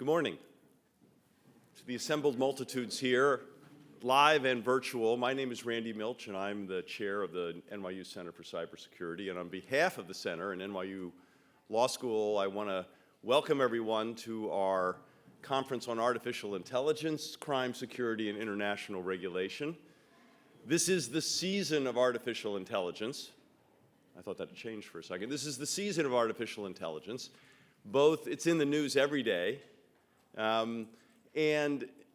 Good morning. To the assembled multitudes here, live and virtual, my name is Randy Milch, and I'm the chair of the NYU Center for Cybersecurity. And on behalf of the Center and NYU Law School, I want to welcome everyone to our conference on artificial intelligence, crime, security, and international regulation. This is the season of artificial intelligence. I thought that had changed for a second. This is the season of artificial intelligence. It's in the news every day. And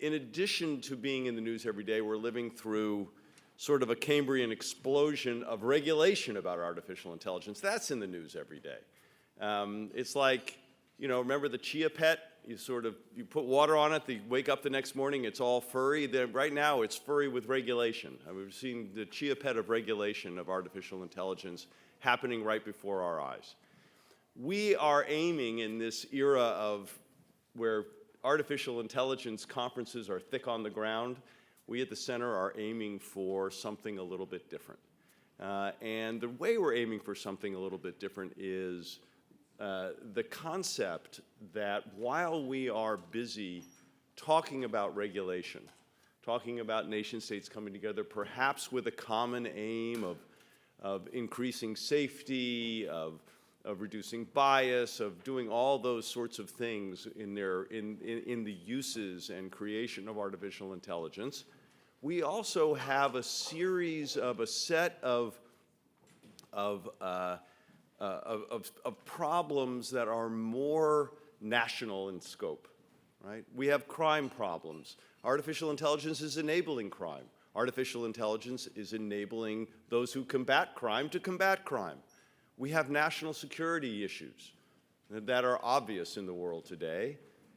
in addition to being in the news every day, we're living through sort of a Cambrian explosion of regulation about artificial intelligence. That's in the news every day. It's like, remember the chia pet? You put water on it, you wake up the next morning, it's all furry. Right now, it's furry with regulation. We've seen the chia pet of regulation of artificial intelligence happening right before our eyes. We are aiming in this era of where artificial intelligence conferences are thick on the ground. We at the Center are aiming for something a little bit different. And the way we're aiming for something a little bit different is the concept that while we are busy talking about regulation, talking about nation states coming together, perhaps with a common aim of increasing safety, of reducing bias, of doing all those sorts of things in the uses and creation of artificial intelligence, we also have a set of problems that are more national in scope, right? We have crime problems. Artificial intelligence is enabling crime. Artificial intelligence is enabling those who combat crime to combat crime. We have national security issues that are obvious in the world today,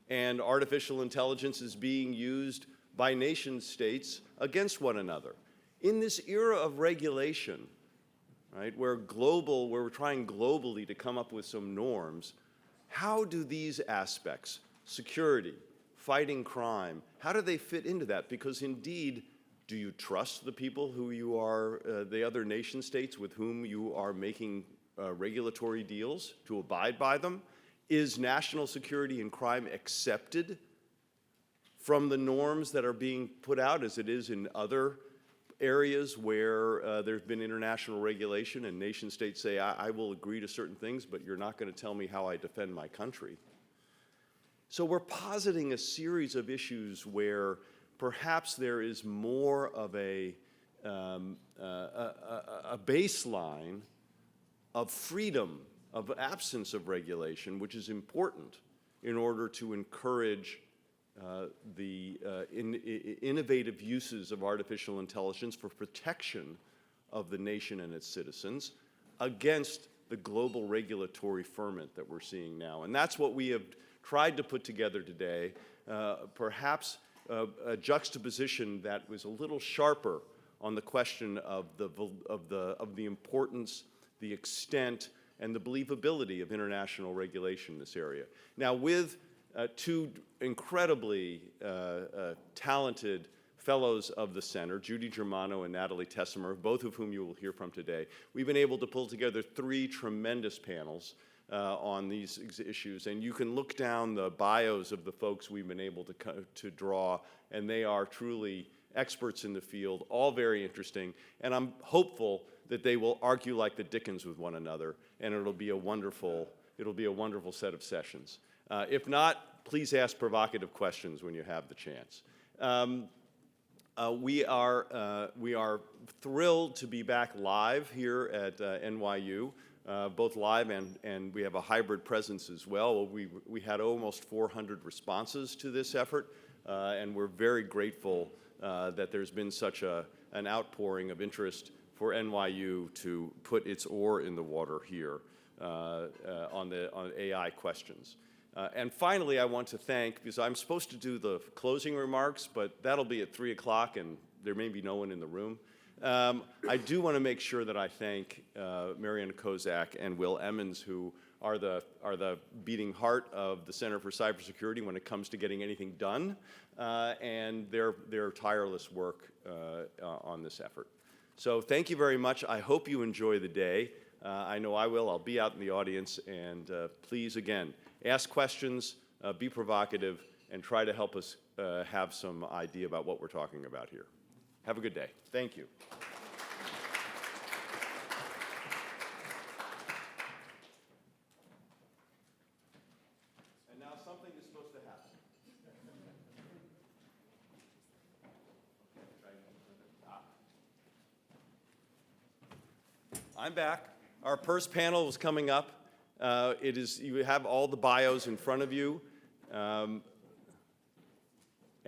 and artificial intelligence is being used by nation states against one another. In this era of regulation, right, where we're trying globally to come up with some norms, how do these aspects, security, fighting crime, how do they fit into that? Because indeed, do you trust the people who you are, the other nation states with whom you are making regulatory deals to abide by them? Is national security and crime accepted from the norms that are being put out as it is in other areas where there's been international regulation and nation states say, I will agree to certain things, but you're not going to tell me how I defend my country? So we're positing a series of issues where perhaps there is more of a baseline of freedom, of absence of regulation, which is important in order to encourage the innovative uses of artificial intelligence for protection of the nation and its citizens against the global regulatory ferment that we're seeing now. And that's what we have tried to put together today, perhaps a juxtaposition that was a little sharper on the question of the importance, the extent, and the believability of international regulation in this area. Now, with two incredibly talented fellows of the Center, Judy Germano and Natalie Tessemer, both of whom you will hear from today, we've been able to pull together three tremendous panels on these issues. And you can look down the bios of the folks we've been able to draw, and they are truly experts in the field, all very interesting. And I'm hopeful that they will argue like the Dickens with one another, and it'll be a wonderful set of sessions. If not, please ask provocative questions when you have the chance. We are thrilled to be back live here at NYU, both live and we have a hybrid presence as well. We had almost 400 responses to this effort, and we're very grateful that there's been such an outpouring of interest for NYU to put its oar in the water here on AI questions. And finally, I want to thank, because I'm supposed to do the closing remarks, but that'll be at 3 o'clock and there may be no one in the room. I do want to make sure that I thank Mariana Kozak and Will Emmons, who are the beating heart of the Center for Cybersecurity when it comes to getting anything done, and their tireless work on this effort. So thank you very much. I hope you enjoy the day. I know I will. I'll be out in the audience. And please, again, ask questions, be provocative, and try to help us have some idea about what we're talking about here. Have a good day. Thank you. And now something is supposed to happen. I'm back. Our first panel is coming up. You have all the bios in front of you. And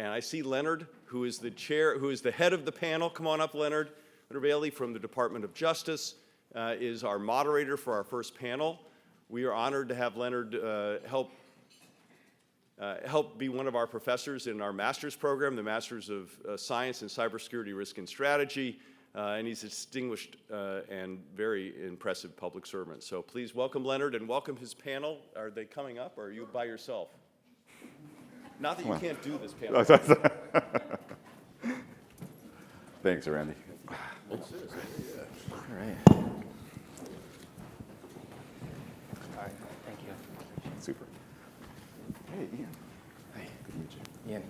I see Leonard, who is the head of the panel. Come on up, Leonard. Leonard Bailey from the Department of Justice is our moderator for our first panel. We are honored to have Leonard help be one of our professors in our master's program, the Masters of Science in Cybersecurity, Risk, and Strategy. And he's a distinguished and very impressive public servant. So please welcome Leonard and welcome his panel. Are they coming up, or are you by yourself? Not that you can't do this panel. Thanks, Randy. All right. Thank you. Super. Hey, Ian. Hi. Good to meet you. Ian.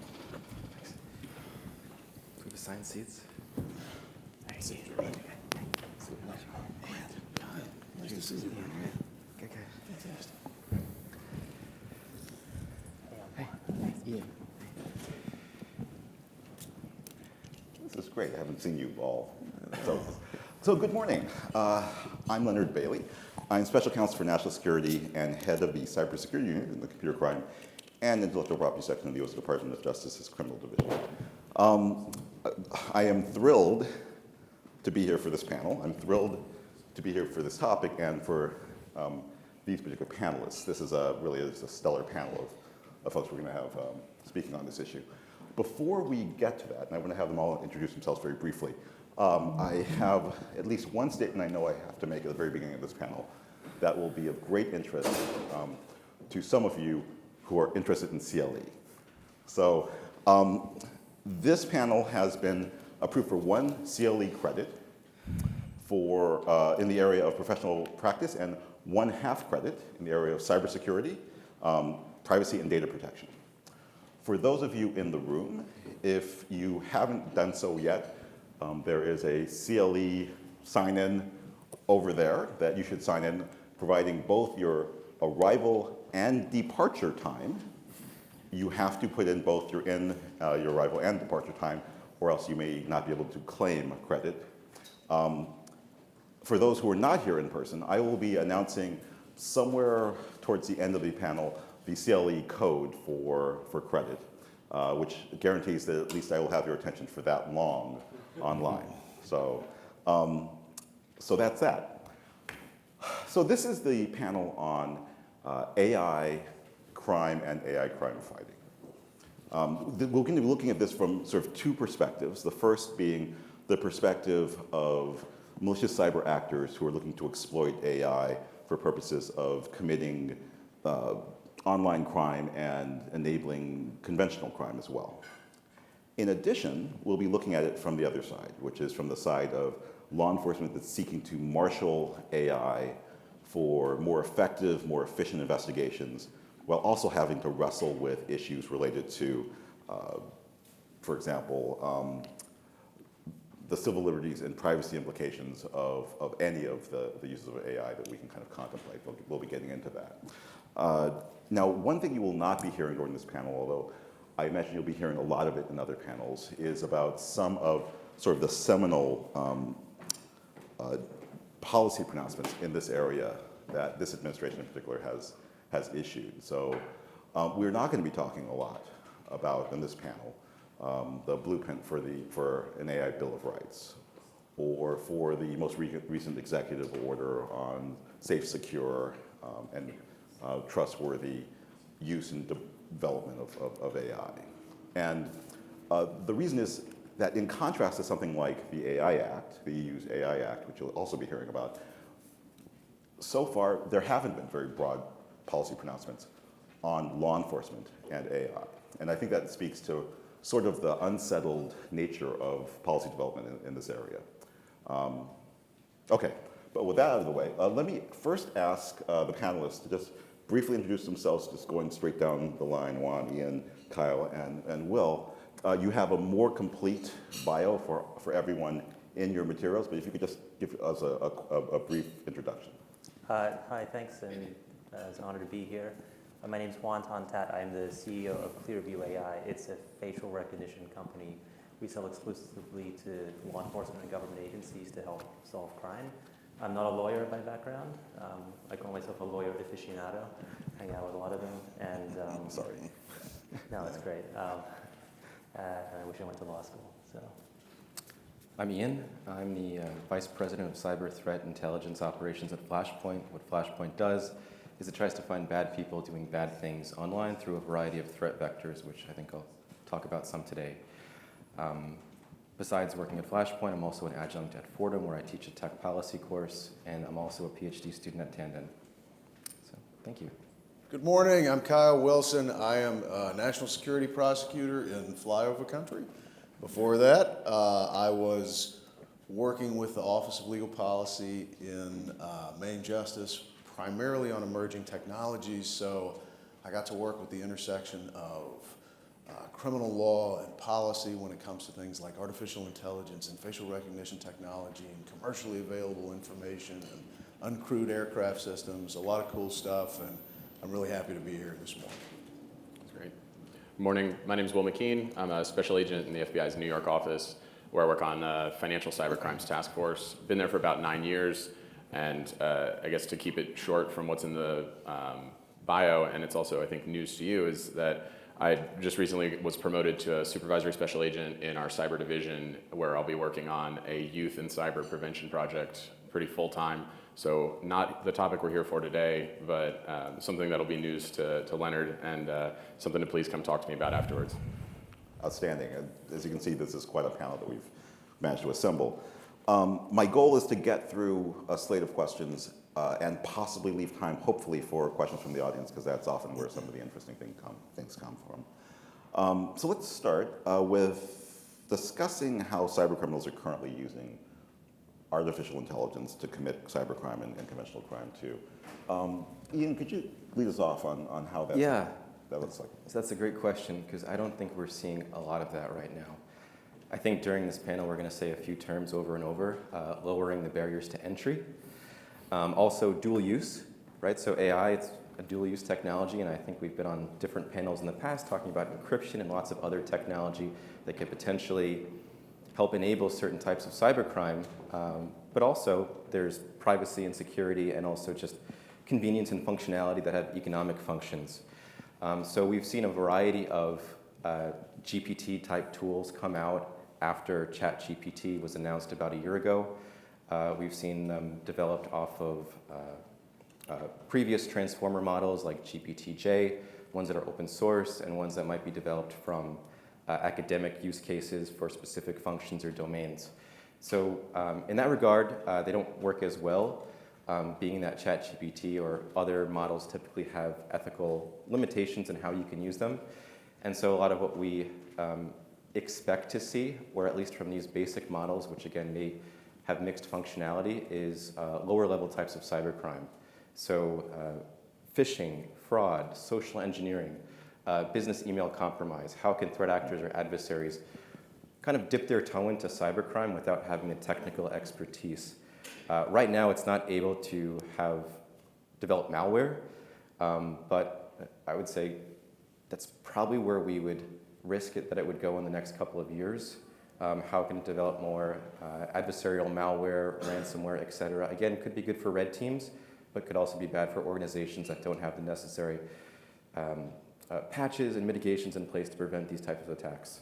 Thanks. We have assigned seats. Nice to see you. Okay. Fantastic. Hey, Ian. This is great. I haven't seen you all. So good morning. I'm Leonard Bailey. I'm Special Counsel for National Security and head of the Cybersecurity Unit in the Computer Crime and Intellectual Property Section of the U.S. Department of Justice's Criminal Division. I am thrilled to be here for this panel. I'm thrilled to be here for this topic and for these particular panelists. This is really a stellar panel of folks we're going to have speaking on this issue. Before we get to that, and I want to have them all introduce themselves very briefly, I have at least one statement I know I have to make at the very beginning of this panel that will be of great interest to some of you who are interested in CLE. So this panel has been approved for one CLE credit in the area of professional practice and 1/2 credit in the area of cybersecurity, privacy, and data protection. For those of you in the room, if you haven't done so yet, there is a CLE sign-in over there that you should sign in, providing both your arrival and departure time. You have to put in both your arrival and departure time, or else you may not be able to claim credit. For those who are not here in person, I will be announcing somewhere towards the end of the panel the CLE code for credit, which guarantees that at least I will have your attention for that long online. So, so that's that. So this is the panel on AI crime and AI crime fighting. We're going to be looking at this from sort of two perspectives. The first being the perspective of malicious cyber actors who are looking to exploit AI for purposes of committing online crime and enabling conventional crime as well. In addition, we'll be looking at it from the other side, which is from the side of law enforcement that's seeking to marshal AI for more effective, more efficient investigations, while also having to wrestle with issues related to, for example, the civil liberties and privacy implications of any of the uses of AI that we can kind of contemplate. We'll be getting into that. Now, one thing you will not be hearing during this panel, although I imagine you'll be hearing a lot of it in other panels, is about some of sort of the seminal policy pronouncements in this area that this administration in particular has issued. So we're not going to be talking a lot about, in this panel, the blueprint for an AI Bill of Rights, or for the most recent executive order on safe, secure, and trustworthy use and development of AI. And the reason is that in contrast to something like the AI Act, the EU's AI Act, which you'll also be hearing about, so far there haven't been very broad policy pronouncements on law enforcement and AI. And I think that speaks to sort of the unsettled nature of policy development in this area. Okay, but with that out of the way, let me first ask the panelists to just briefly introduce themselves, just going straight down the line, Juan, Ian, Kyle, and Will. You have a more complete bio for everyone in your materials, but if you could just give us a brief introduction. Hi, thanks, and it's an honor to be here. My name is Juan Tontat. I'm the CEO of Clearview AI. It's a facial recognition company. We sell exclusively to law enforcement and government agencies to help solve crime. I'm not a lawyer by background. I call myself a lawyer aficionado. Hang out with a lot of them, and Sorry. no, that's great. And I wish I went to law school. So. I'm Ian. I'm the Vice President of Cyber Threat Intelligence Operations at Flashpoint. What Flashpoint does is it tries to find bad people doing bad things online through a variety of threat vectors, which I think I'll talk about some today. Besides working at Flashpoint, I'm also an adjunct at Fordham, where I teach a tech policy course, and I'm also a PhD student at Tandon. So, thank you. Good morning, I'm Kyle Wilson. I am a national security prosecutor in flyover country. Before that, I was working with the Office of Legal Policy in Maine Justice, primarily on emerging technologies, so I got to work with the intersection of criminal law and policy when it comes to things like artificial intelligence and facial recognition technology and commercially available information and uncrewed aircraft systems, a lot of cool stuff, and I'm really happy to be here this morning. That's great. Good morning. My name is Will McKean. I'm a special agent in the FBI's New York office, where I work on Financial Cybercrimes Task Force. Been there for about 9 years, and I guess to keep it short from what's in the bio, and it's also, I think, news to you, is that I just recently was promoted to a supervisory special agent in our cyber division, where I'll be working on a youth and cyber prevention project pretty full-time. So not the topic we're here for today, but something that'll be news to Leonard, and something to please come talk to me about afterwards. Outstanding. And as you can see, this is quite a panel that we've managed to assemble. My goal is to get through a slate of questions and possibly leave time, hopefully, for questions from the audience, because that's often where some of the interesting things come from. So let's start with discussing how cybercriminals are currently using artificial intelligence to commit cybercrime and conventional crime too. Ian, could you lead us off on how that looks like? So that's a great question, because I don't think we're seeing a lot of that right now. I think during this panel we're going to say a few terms over and over, lowering the barriers to entry. Also dual use, right? So AI, it's a dual use technology, and I think we've been on different panels in the past talking about encryption and lots of other technology that could potentially help enable certain types of cybercrime, but also there's privacy and security, and also just convenience and functionality that have economic functions. So we've seen a variety of GPT-type tools come out after ChatGPT was announced about a year ago. We've seen them developed off of previous transformer models like GPT-J, ones that are open source, and ones that might be developed from academic use cases for specific functions or domains. So in that regard, they don't work as well, being that ChatGPT or other models typically have ethical limitations in how you can use them. And so a lot of what we expect to see, or at least from these basic models, which again may have mixed functionality, is lower level types of cybercrime. So phishing, fraud, social engineering, business email compromise. How can threat actors or adversaries kind of dip their toe into cybercrime without having the technical expertise? Right now, it's not able to have developed malware, but I would say that's probably where we would risk it that it would go in the next couple of years. How can it develop more adversarial malware, ransomware, et cetera? Again, could be good for red teams, but could also be bad for organizations that don't have the necessary patches and mitigations in place to prevent these types of attacks.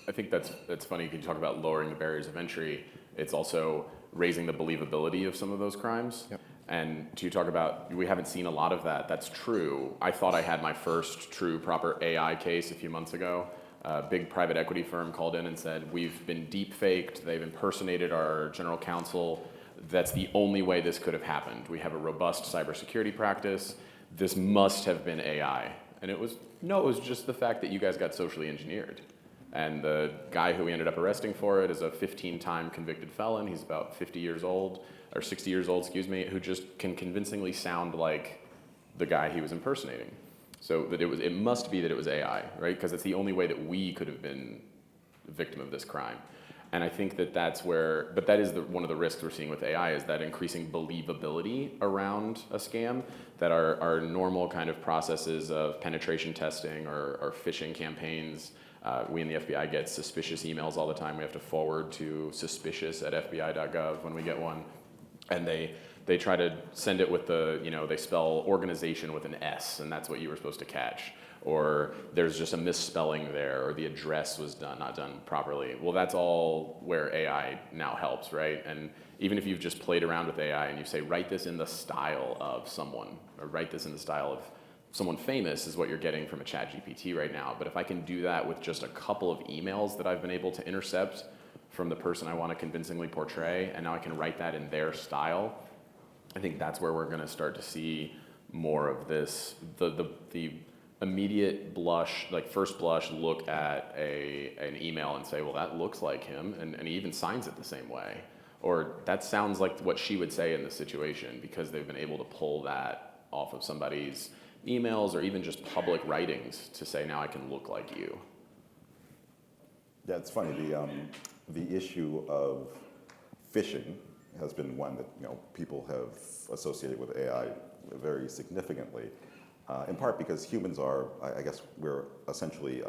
I think that's funny. You talk about lowering the barriers of entry. It's also raising the believability of some of those crimes. Yep. And to talk about, we haven't seen a lot of that. That's true. I thought I had my first true proper AI case a few months ago. A big private equity firm called in and said, we've been deep faked. They've impersonated our general counsel. That's the only way this could have happened. We have a robust cybersecurity practice. This must have been AI. And it was just the fact that you guys got socially engineered. And the guy who we ended up arresting for it is a 15-time convicted felon. He's about 50 years old, or 60 years old, excuse me, who just can convincingly sound like the guy he was impersonating. So that it must be that it was AI, right? Because it's the only way that we could have been the victim of this crime. And I think that that's where, but that is one of the risks we're seeing with AI, is that increasing believability around a scam, that our normal kind of processes of penetration testing or phishing campaigns, we in the FBI get suspicious emails all the time. We have to forward to suspicious@fbi.gov when we get one. And they try to send it with they spell organization with an S, and that's what you were supposed to catch. Or there's just a misspelling there, or the address was not done properly. Well, that's all where AI now helps, right? And even if you've just played around with AI and you say, write this in the style of someone, or write this in the style of someone famous, is what you're getting from a ChatGPT right now. But if I can do that with just a couple of emails that I've been able to intercept from the person I want to convincingly portray, and now I can write that in their style, I think that's where we're going to start to see more of this. The immediate blush, like first blush, look at an email and say, well, that looks like him, and he even signs it the same way. Or that sounds like what she would say in this situation, because they've been able to pull that off of somebody's emails or even just public writings to say, now I can look like you. Yeah, it's funny. The issue of phishing has been one that people have associated with AI very significantly. In part because humans are, I guess, we're essentially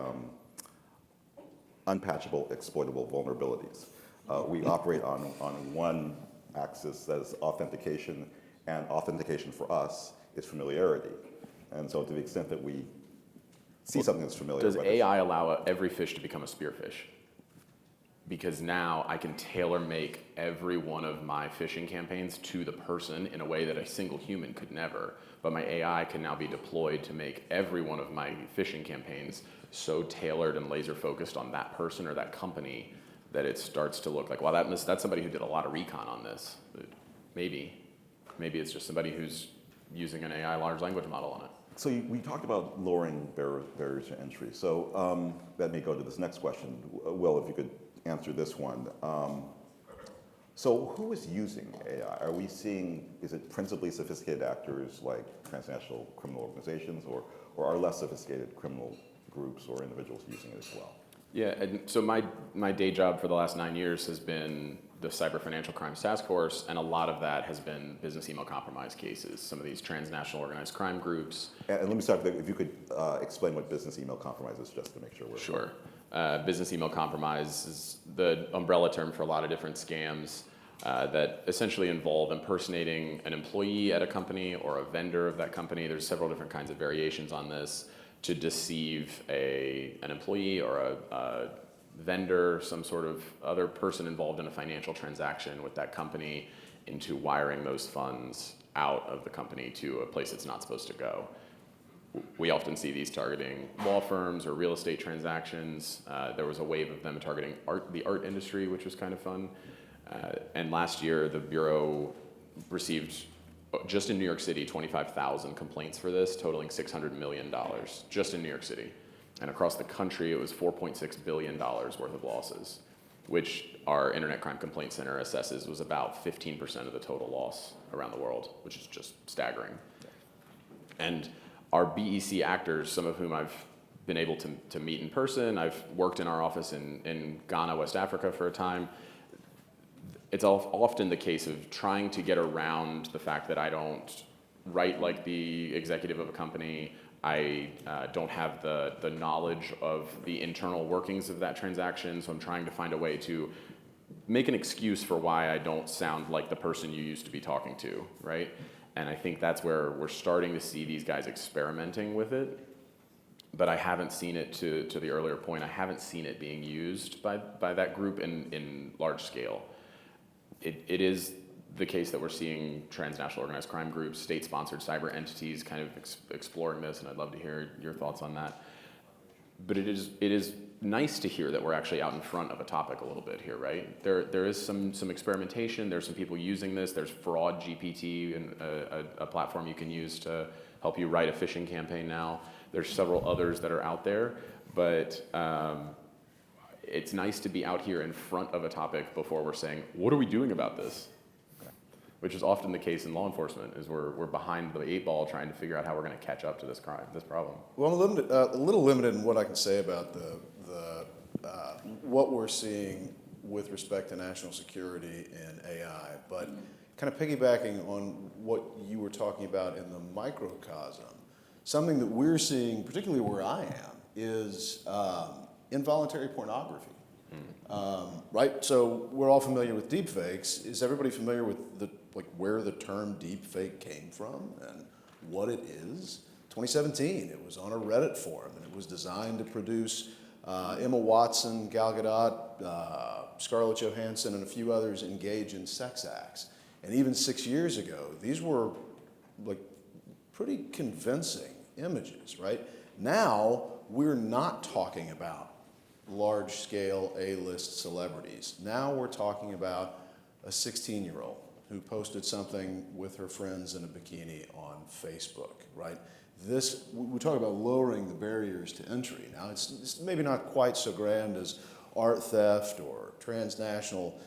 unpatchable, exploitable vulnerabilities. We operate on one axis that is authentication, and authentication for us is familiarity. And so to the extent that we see something that's familiar. Does AI allow every fish to become a spearfish? Because now I can tailor make every one of my phishing campaigns to the person in a way that a single human could never. But my AI can now be deployed to make every one of my phishing campaigns so tailored and laser focused on that person or that company that it starts to look like, wow, that's somebody who did a lot of recon on this. But maybe it's just somebody who's using an AI large language model on it. So we talked about lowering barriers to entry. So that may go to this next question. Will, if you could answer this one. So who is using AI? Are we seeing, is it principally sophisticated actors like transnational criminal organizations, or are less sophisticated criminal groups or individuals using it as well? Yeah, and so my day job for the last 9 years has been the Cyber Financial Crimes Task Force, and a lot of that has been business email compromise cases, some of these transnational organized crime groups. And let me start with, if you could explain what business email compromise is, just to make sure we're... Sure. Business email compromise is the umbrella term for a lot of different scams that essentially involve impersonating an employee at a company or a vendor of that company. There's several different kinds of variations on this to deceive an employee or a vendor, some sort of other person involved in a financial transaction with that company, into wiring those funds out of the company to a place it's not supposed to go. We often see these targeting law firms or real estate transactions. There was a wave of them targeting the art industry, which was kind of fun. And last year, the Bureau received, just in New York City, 25,000 complaints for this, totaling $600 million, just in New York City. And across the country, it was $4.6 billion worth of losses, which our Internet Crime Complaint Center assesses was about 15% of the total loss around the world, which is just staggering. And our BEC actors, some of whom I've been able to meet in person, I've worked in our office in Ghana, West Africa for a time. It's often the case of trying to get around the fact that I don't write like the executive of a company. I don't have the knowledge of the internal workings of that transaction, so I'm trying to find a way to make an excuse for why I don't sound like the person you used to be talking to, right? And I think that's where we're starting to see these guys experimenting with it. But I haven't seen it, to the earlier point, I haven't seen it being used by that group in large scale. It is the case that we're seeing transnational organized crime groups, state-sponsored cyber entities kind of exploring this, and I'd love to hear your thoughts on that. But it is nice to hear that we're actually out in front of a topic a little bit here, right? There is some experimentation. There's some people using this. There's Fraud GPT, and a platform you can use to help you write a phishing campaign now. There's several others that are out there, but it's nice to be out here in front of a topic before we're saying, what are we doing about this? which is often the case in law enforcement, is we're behind the 8 ball trying to figure out how we're going to catch up to this problem. Well, I'm a little limited in what I can say about what we're seeing with respect to national security and AI, but kind of piggybacking on what you were talking about in the microcosm, something that we're seeing, particularly where I am, is involuntary pornography. Right? So we're all familiar with deepfakes. Is everybody familiar with where the term deepfake came from and what it is? 2017, it was on a Reddit forum, and it was designed to produce Emma Watson, Gal Gadot, Scarlett Johansson, and a few others engage in sex acts. And even 6 years ago, these were like pretty convincing images, right? Now, we're not talking about large-scale A-list celebrities. Now we're talking about a 16-year-old who posted something with her friends in a bikini on Facebook, right? We talk about lowering the barriers to entry. Now, it's maybe not quite so grand as art theft or transnational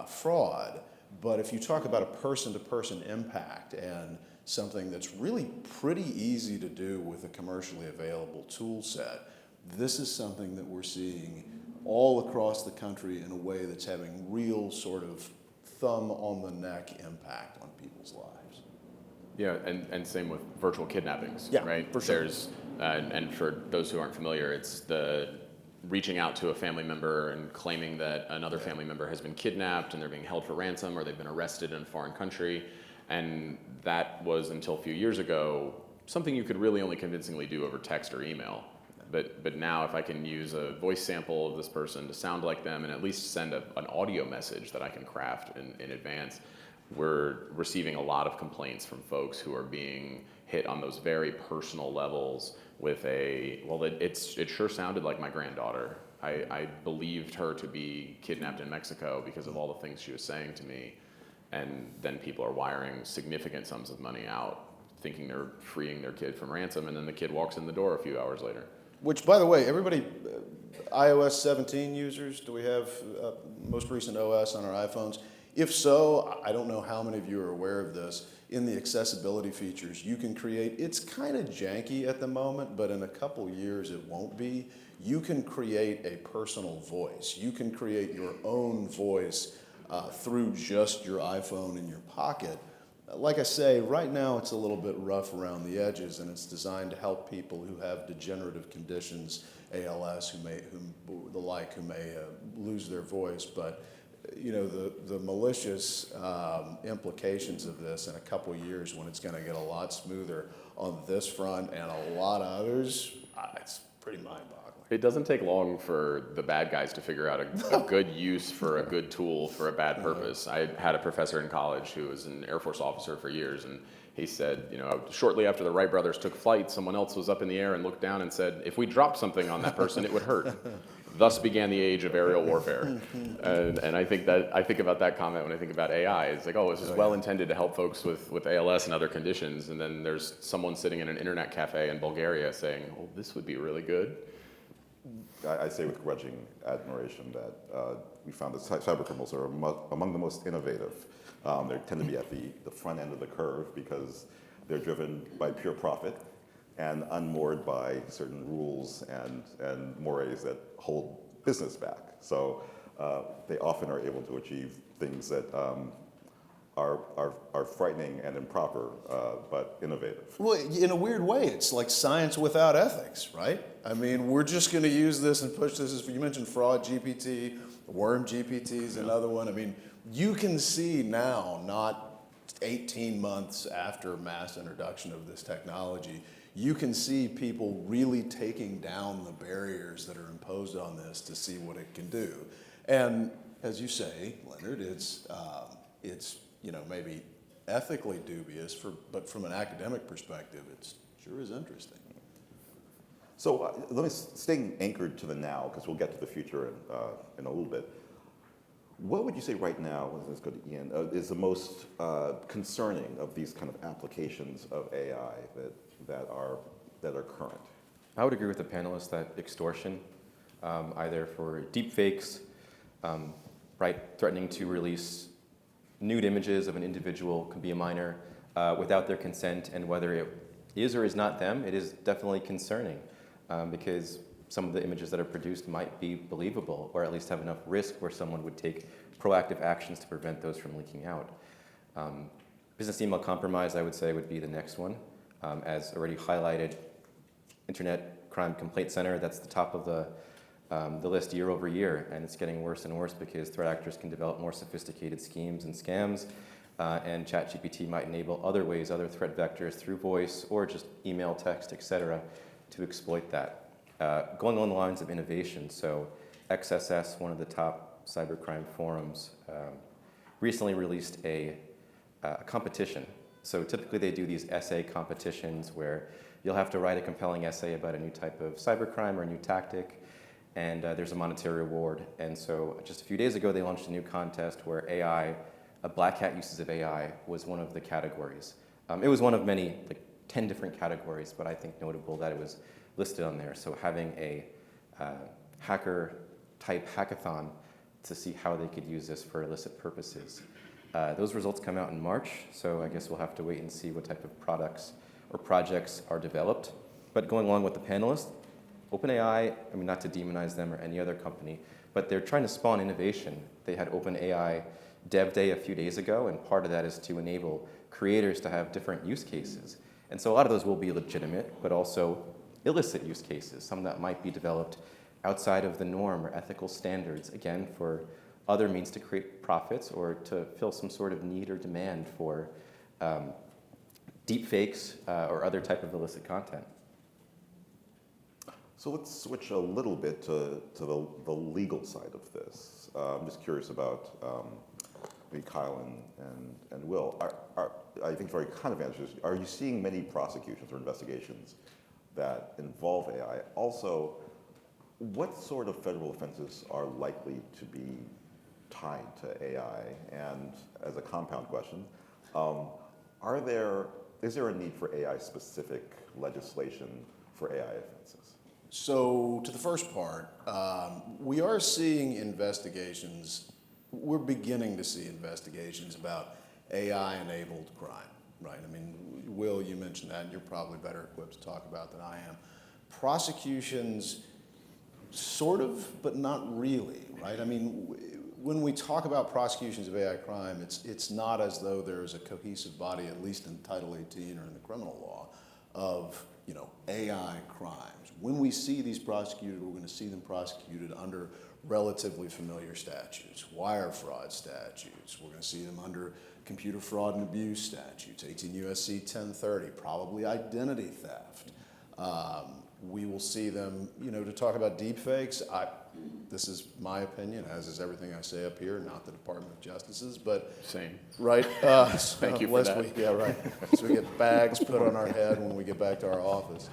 fraud, but if you talk about a person-to-person impact and something that's really pretty easy to do with a commercially available tool set, this is something that we're seeing all across the country in a way that's having real sort of thumb on the neck impact on people's lives. Yeah, and same with virtual kidnappings, Yeah, right? for sure. There's, and for those who aren't familiar, it's the reaching out to a family member and claiming that another family member has been kidnapped and they're being held for ransom or they've been arrested in a foreign country. And that was, until a few years ago, something you could really only convincingly do over text or email. But now if I can use a voice sample of this person to sound like them and at least send an audio message that I can craft in advance, we're receiving a lot of complaints from folks who are being hit on those very personal levels with it sure sounded like my granddaughter. I believed her to be kidnapped in Mexico because of all the things she was saying to me. And then people are wiring significant sums of money out, thinking they're freeing their kid from ransom, and then the kid walks in the door a few hours later. Which, by the way, everybody, iOS 17 users, do we have most recent OS on our iPhones? If so, I don't know how many of you are aware of this. In the accessibility features, you can create, it's kind of janky at the moment, but in a couple years it won't be. You can create a personal voice. You can create your own voice through just your iPhone in your pocket. Like I say, right now it's a little bit rough around the edges, and it's designed to help people who have degenerative conditions, ALS, who may lose their voice. But you know, the malicious implications of this in a couple years, when it's going to get a lot smoother on this front and a lot of others, it's pretty mind-boggling. It doesn't take long for the bad guys to figure out a good use for a good tool for a bad purpose. I had a professor in college who was an Air Force officer for years, and he said, you know, shortly after the Wright brothers took flight, someone else was up in the air and looked down and said, if we dropped something on that person, it would hurt. Thus began the age of aerial warfare. And I think about that comment when I think about AI. It's like, oh, this is well intended to help folks with ALS and other conditions, and then there's someone sitting in an internet cafe in Bulgaria saying, oh, this would be really good. I say with grudging admiration that we found that cyber criminals are among the most innovative. They tend to be at the front end of the curve because they're driven by pure profit and unmoored by certain rules and mores that hold business back. So they often are able to achieve things that are frightening and improper, but innovative. Well, in a weird way, it's like science without ethics, right? I mean, we're just going to use this and push this. You mentioned Fraud GPT, Worm GPT is another one. I mean, you can see now, not 18 months after mass introduction of this technology, you can see people really taking down the barriers that are imposed on this to see what it can do. And as you say, Leonard, it's you know, maybe ethically dubious, but from an academic perspective, it sure is interesting. So let me staying anchored to the now, because we'll get to the future in a little bit. What would you say right now, let's go to Ian, is the most concerning of these kind of applications of AI that are current? I would agree with the panelists that extortion, either for deepfakes, right, threatening to release nude images of an individual, could be a minor, without their consent, and whether it is or is not them, it is definitely concerning because some of the images that are produced might be believable or at least have enough risk where someone would take proactive actions to prevent those from leaking out. Business email compromise, I would say, would be the next one. As already highlighted, Internet Crime Complaint Center, that's the top of the list year over year, and it's getting worse and worse because threat actors can develop more sophisticated schemes and scams, and ChatGPT might enable other ways, other threat vectors through voice or just email, text, etc., to exploit that. Going along the lines of innovation, so XSS, one of the top cybercrime forums, recently released a competition. So typically they do these essay competitions where you'll have to write a compelling essay about a new type of cybercrime or a new tactic, and there's a monetary reward. And so just a few days ago, they launched a new contest where AI, black hat uses of AI, was one of the categories. It was one of many, like 10 different categories, but I think notable that it was listed on there. So having a hacker type hackathon to see how they could use this for illicit purposes. Those results come out in March, so I guess we'll have to wait and see what type of products or projects are developed. But going along with the panelists, OpenAI, I mean, not to demonize them or any other company, but they're trying to spawn innovation. They had OpenAI Dev Day a few days ago, and part of that is to enable creators to have different use cases. And so a lot of those will be legitimate, but also illicit use cases, some that might be developed outside of the norm or ethical standards, again, for other means to create profits or to fill some sort of need or demand for deep fakes or other type of illicit content. So let's switch a little bit to the legal side of this. I'm just curious about maybe Kyle and Will. I think very kind of answers. Are you seeing many prosecutions or investigations that involve AI? Also, what sort of federal offenses are likely to be tied to AI? And as a compound question, is there a need for AI-specific legislation for AI offenses? So to the first part, we are seeing investigations, we're beginning to see investigations about AI-enabled crime, right? I mean, Will, you mentioned that, and you're probably better equipped to talk about than I am. Prosecutions, sort of, but not really, right? I mean, when we talk about prosecutions of AI crime, it's not as though there's a cohesive body, at least in Title 18 or in the criminal law, of AI crimes. When we see these prosecuted, we're going to see them prosecuted under relatively familiar statutes, wire fraud statutes. We're going to see them under computer fraud and abuse statutes, 18 U.S.C. 1030, probably identity theft. We will see them, to talk about deepfakes. This is my opinion, as is everything I say up here, not the Department of Justice's, but Same. right. Thank you for that. Yeah, right. So we get bags put on our head when we get back to our office.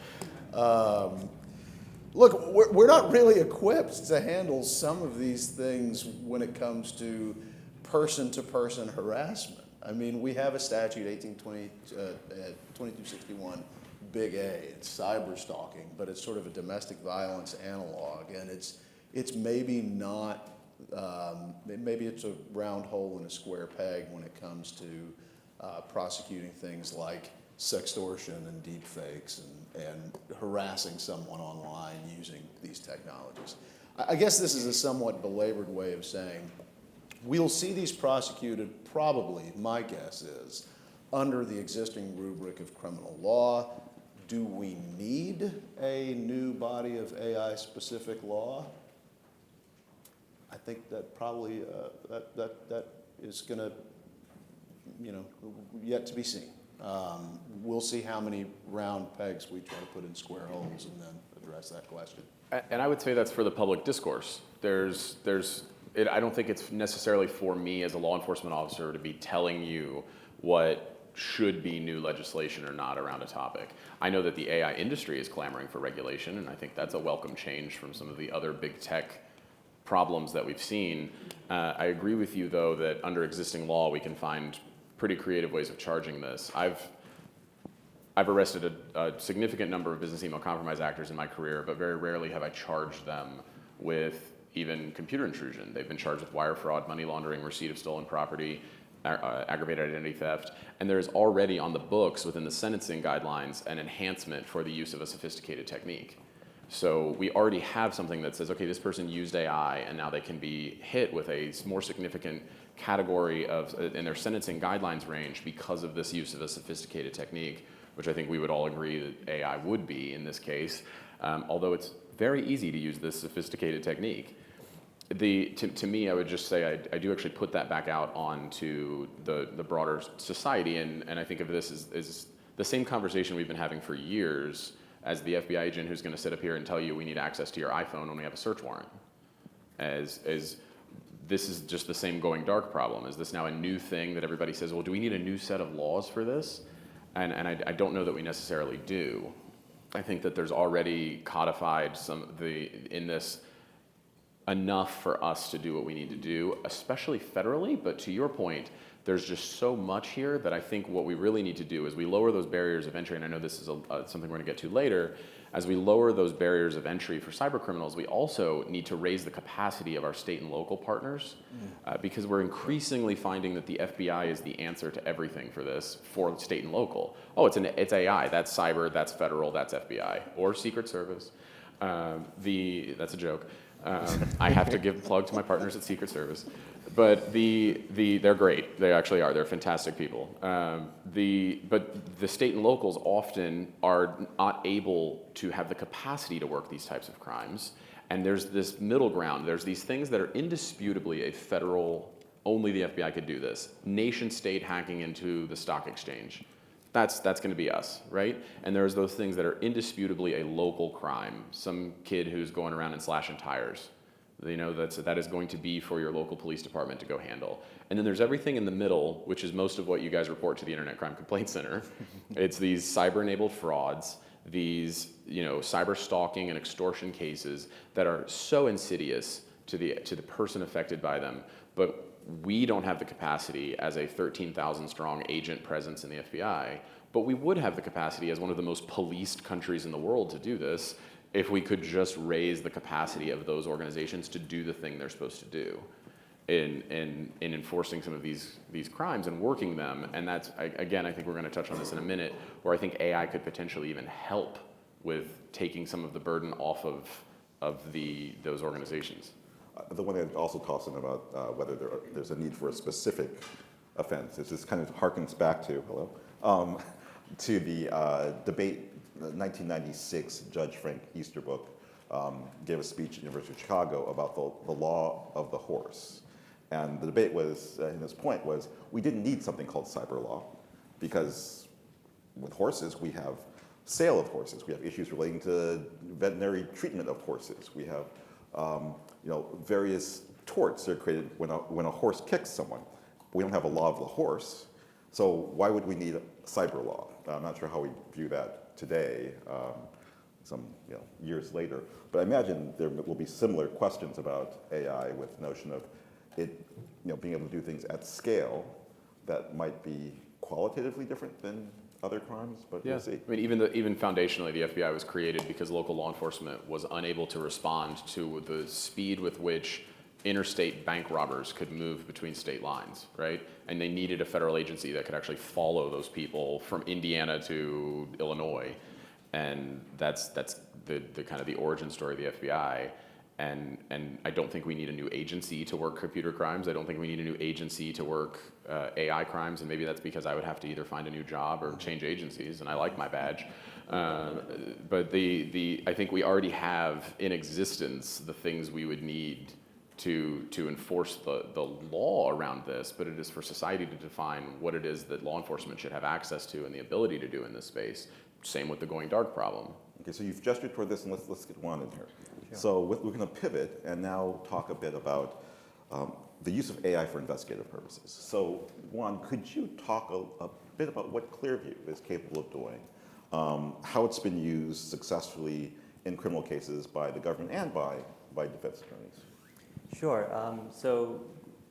Look, we're not really equipped to handle some of these things when it comes to person-to-person harassment. I mean, we have a statute, 2261, Big A. It's cyber stalking, but it's sort of a domestic violence analog, and it's maybe not. Maybe it's a round hole in a square peg when it comes to prosecuting things like sextortion and deepfakes and harassing someone online using these technologies. I guess this is a somewhat belabored way of saying we'll see these prosecuted probably, my guess is, under the existing rubric of criminal law. Do we need a new body of AI-specific law? I think that probably that is going to, yet to be seen. We'll see how many round pegs we try to put in square holes and then address that question. And I would say that's for the public discourse. I don't think it's necessarily for me as a law enforcement officer to be telling you what should be new legislation or not around a topic. I know that the AI industry is clamoring for regulation, and I think that's a welcome change from some of the other big tech problems that we've seen. I agree with you, though, that under existing law, we can find pretty creative ways of charging this. I've arrested a significant number of business email compromise actors in my career, but very rarely have I charged them with even computer intrusion. They've been charged with wire fraud, money laundering, receipt of stolen property, aggravated identity theft, and there is already on the books within the sentencing guidelines an enhancement for the use of a sophisticated technique. So we already have something that says, okay, this person used AI, and now they can be hit with a more significant category of in their sentencing guidelines range because of this use of a sophisticated technique, which I think we would all agree that AI would be in this case, although it's very easy to use this sophisticated technique. To me, I would just say I do actually put that back out onto the broader society, and I think of this as the same conversation we've been having for years as the FBI agent who's going to sit up here and tell you we need access to your iPhone when we have a search warrant. As this is just the same going dark problem. Is this now a new thing that everybody says, well, do we need a new set of laws for this? And I don't know that we necessarily do. I think that there's already codified in this enough for us to do what we need to do, especially federally. But to your point, there's just so much here that I think what we really need to do is we lower those barriers of entry, and I know this is something we're going to get to later. As we lower those barriers of entry for cyber criminals, we also need to raise the capacity of our state and local partners because we're increasingly finding that the FBI is the answer to everything for this for state and local. Oh, it's AI, that's cyber, that's federal, that's FBI, or Secret Service. That's a joke. I have to give a plug to my partners at Secret Service. But they're great. They actually are. They're fantastic people. But the state and locals often are not able to have the capacity to work these types of crimes. And there's this middle ground. There's these things that are indisputably a federal, only the FBI could do this. Nation state hacking into the stock exchange. That's going to be us, right? And there's those things that are indisputably a local crime. Some kid who's going around and slashing tires. That is going to be for your local police department to go handle. And then there's everything in the middle, which is most of what you guys report to the Internet Crime Complaint Center. It's these cyber-enabled frauds, these cyber stalking and extortion cases that are so insidious to the person affected by them. But we don't have the capacity as a 13,000 strong agent presence in the FBI, but we would have the capacity as one of the most policed countries in the world to do this if we could just raise the capacity of those organizations to do the thing they're supposed to do in enforcing some of these crimes and working them. And that's, again, I think we're going to touch on this in a minute, where I think AI could potentially even help with taking some of the burden off of those organizations. The one that also talks about whether there's a need for a specific offense. It just kind of harkens back to to the debate. 1996, Judge Frank Easterbrook gave a speech at the University of Chicago about the law of the horse. And the debate was, and his point was, we didn't need something called cyber law because with horses, we have sale of horses. We have issues relating to veterinary treatment of horses. We have various torts that are created when a horse kicks someone. We don't have a law of the horse, so why would we need a cyber law? I'm not sure how we view that today, some years later. But I imagine there will be similar questions about AI with the notion of it being able to do things at scale that might be qualitatively different than other crimes, but we'll see. I mean, even foundationally, the FBI was created because local law enforcement was unable to respond to the speed with which interstate bank robbers could move between state lines, right? And they needed a federal agency that could actually follow those people from Indiana to Illinois. And that's the kind of the origin story of the FBI. And I don't think we need a new agency to work computer crimes. I don't think we need a new agency to work AI crimes, and maybe that's because I would have to either find a new job or change agencies, and I like my badge. But I think we already have in existence the things we would need to enforce the law around this, but it is for society to define what it is that law enforcement should have access to and the ability to do in this space. Same with the going dark problem. Okay, so you've gestured toward this, and let's get Juan in here. Sure. So we're going to pivot and now talk a bit about the use of AI for investigative purposes. So Juan, could you talk a bit about what Clearview is capable of doing, how it's been used successfully in criminal cases by the government and by defense attorneys? Sure. So,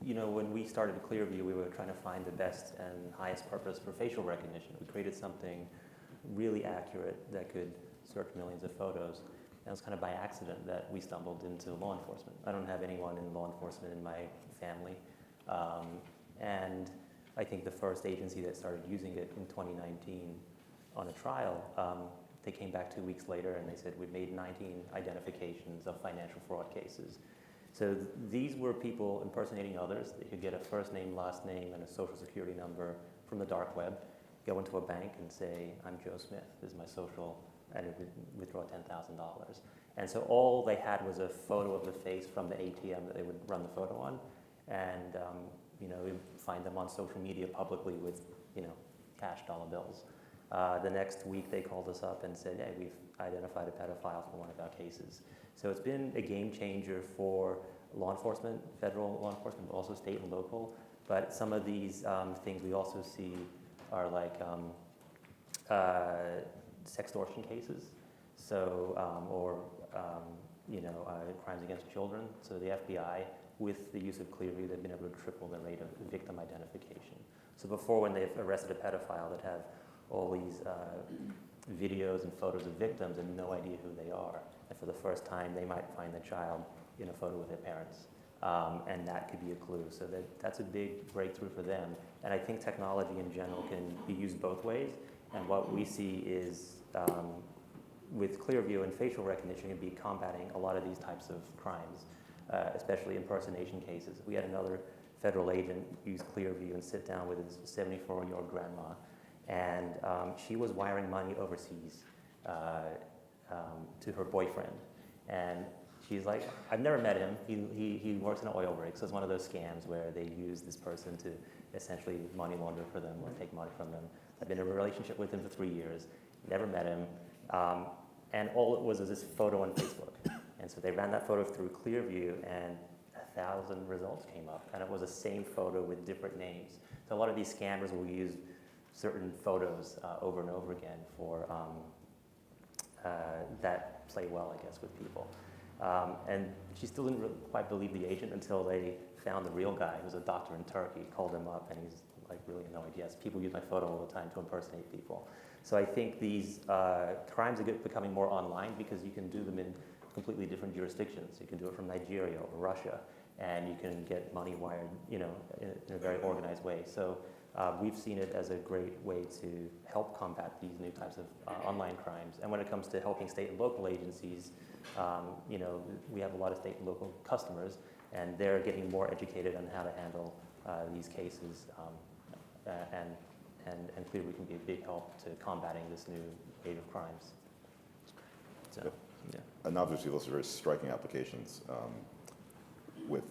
when we started Clearview, we were trying to find the best and highest purpose for facial recognition. We created something really accurate that could search millions of photos. And it was kind of by accident that we stumbled into law enforcement. I don't have anyone in law enforcement in my family. And I think the first agency that started using it in 2019 on a trial, they came back 2 weeks later and they said, we've made 19 identifications of financial fraud cases. So these were people impersonating others. They could get a first name, last name, and a social security number from the dark web, go into a bank and say, I'm Joe Smith, this is my social, and it would withdraw $10,000. And so all they had was a photo of the face from the ATM that they would run the photo on, and we find them on social media publicly with cash dollar bills. The next week they called us up and said, hey, we've identified a pedophile for one of our cases. So it's been a game changer for law enforcement, federal law enforcement, but also state and local. But some of these things we also see are like sextortion cases, so crimes against children. So the FBI, with the use of Clearview, they've been able to triple the rate of victim identification. So before, when they've arrested a pedophile, that have all these videos and photos of victims and no idea who they are. And for the first time, they might find the child in a photo with their parents. And that could be a clue. So that's a big breakthrough for them. And I think technology in general can be used both ways. And what we see is with Clearview and facial recognition can be combating a lot of these types of crimes, especially impersonation cases. We had another federal agent use Clearview and sit down with his 74-year-old grandma. And she was wiring money overseas to her boyfriend. And she's like, I've never met him. He works in an oil rig, so it's one of those scams where they use this person to essentially money launder for them or take money from them. I've been in a relationship with him for 3 years, never met him. And all it was this photo on Facebook. And so they ran that photo through Clearview, and 1,000 results came up. And it was the same photo with different names. So a lot of these scammers will use certain photos over and over again for that play well, I guess, with people. And she still didn't quite believe the agent until they found the real guy, who was a doctor in Turkey, called him up, and he's like really annoyed. Yes, people use my photo all the time to impersonate people. So I think these crimes are becoming more online because you can do them in completely different jurisdictions. You can do it from Nigeria or Russia, and you can get money wired, in a very organized way. So we've seen it as a great way to help combat these new types of online crimes. And when it comes to helping state and local agencies, we have a lot of state and local customers, and they're getting more educated on how to handle these cases. And Clearview can be a big help to combating this new wave of crimes. So, yeah. And obviously, those are very striking applications with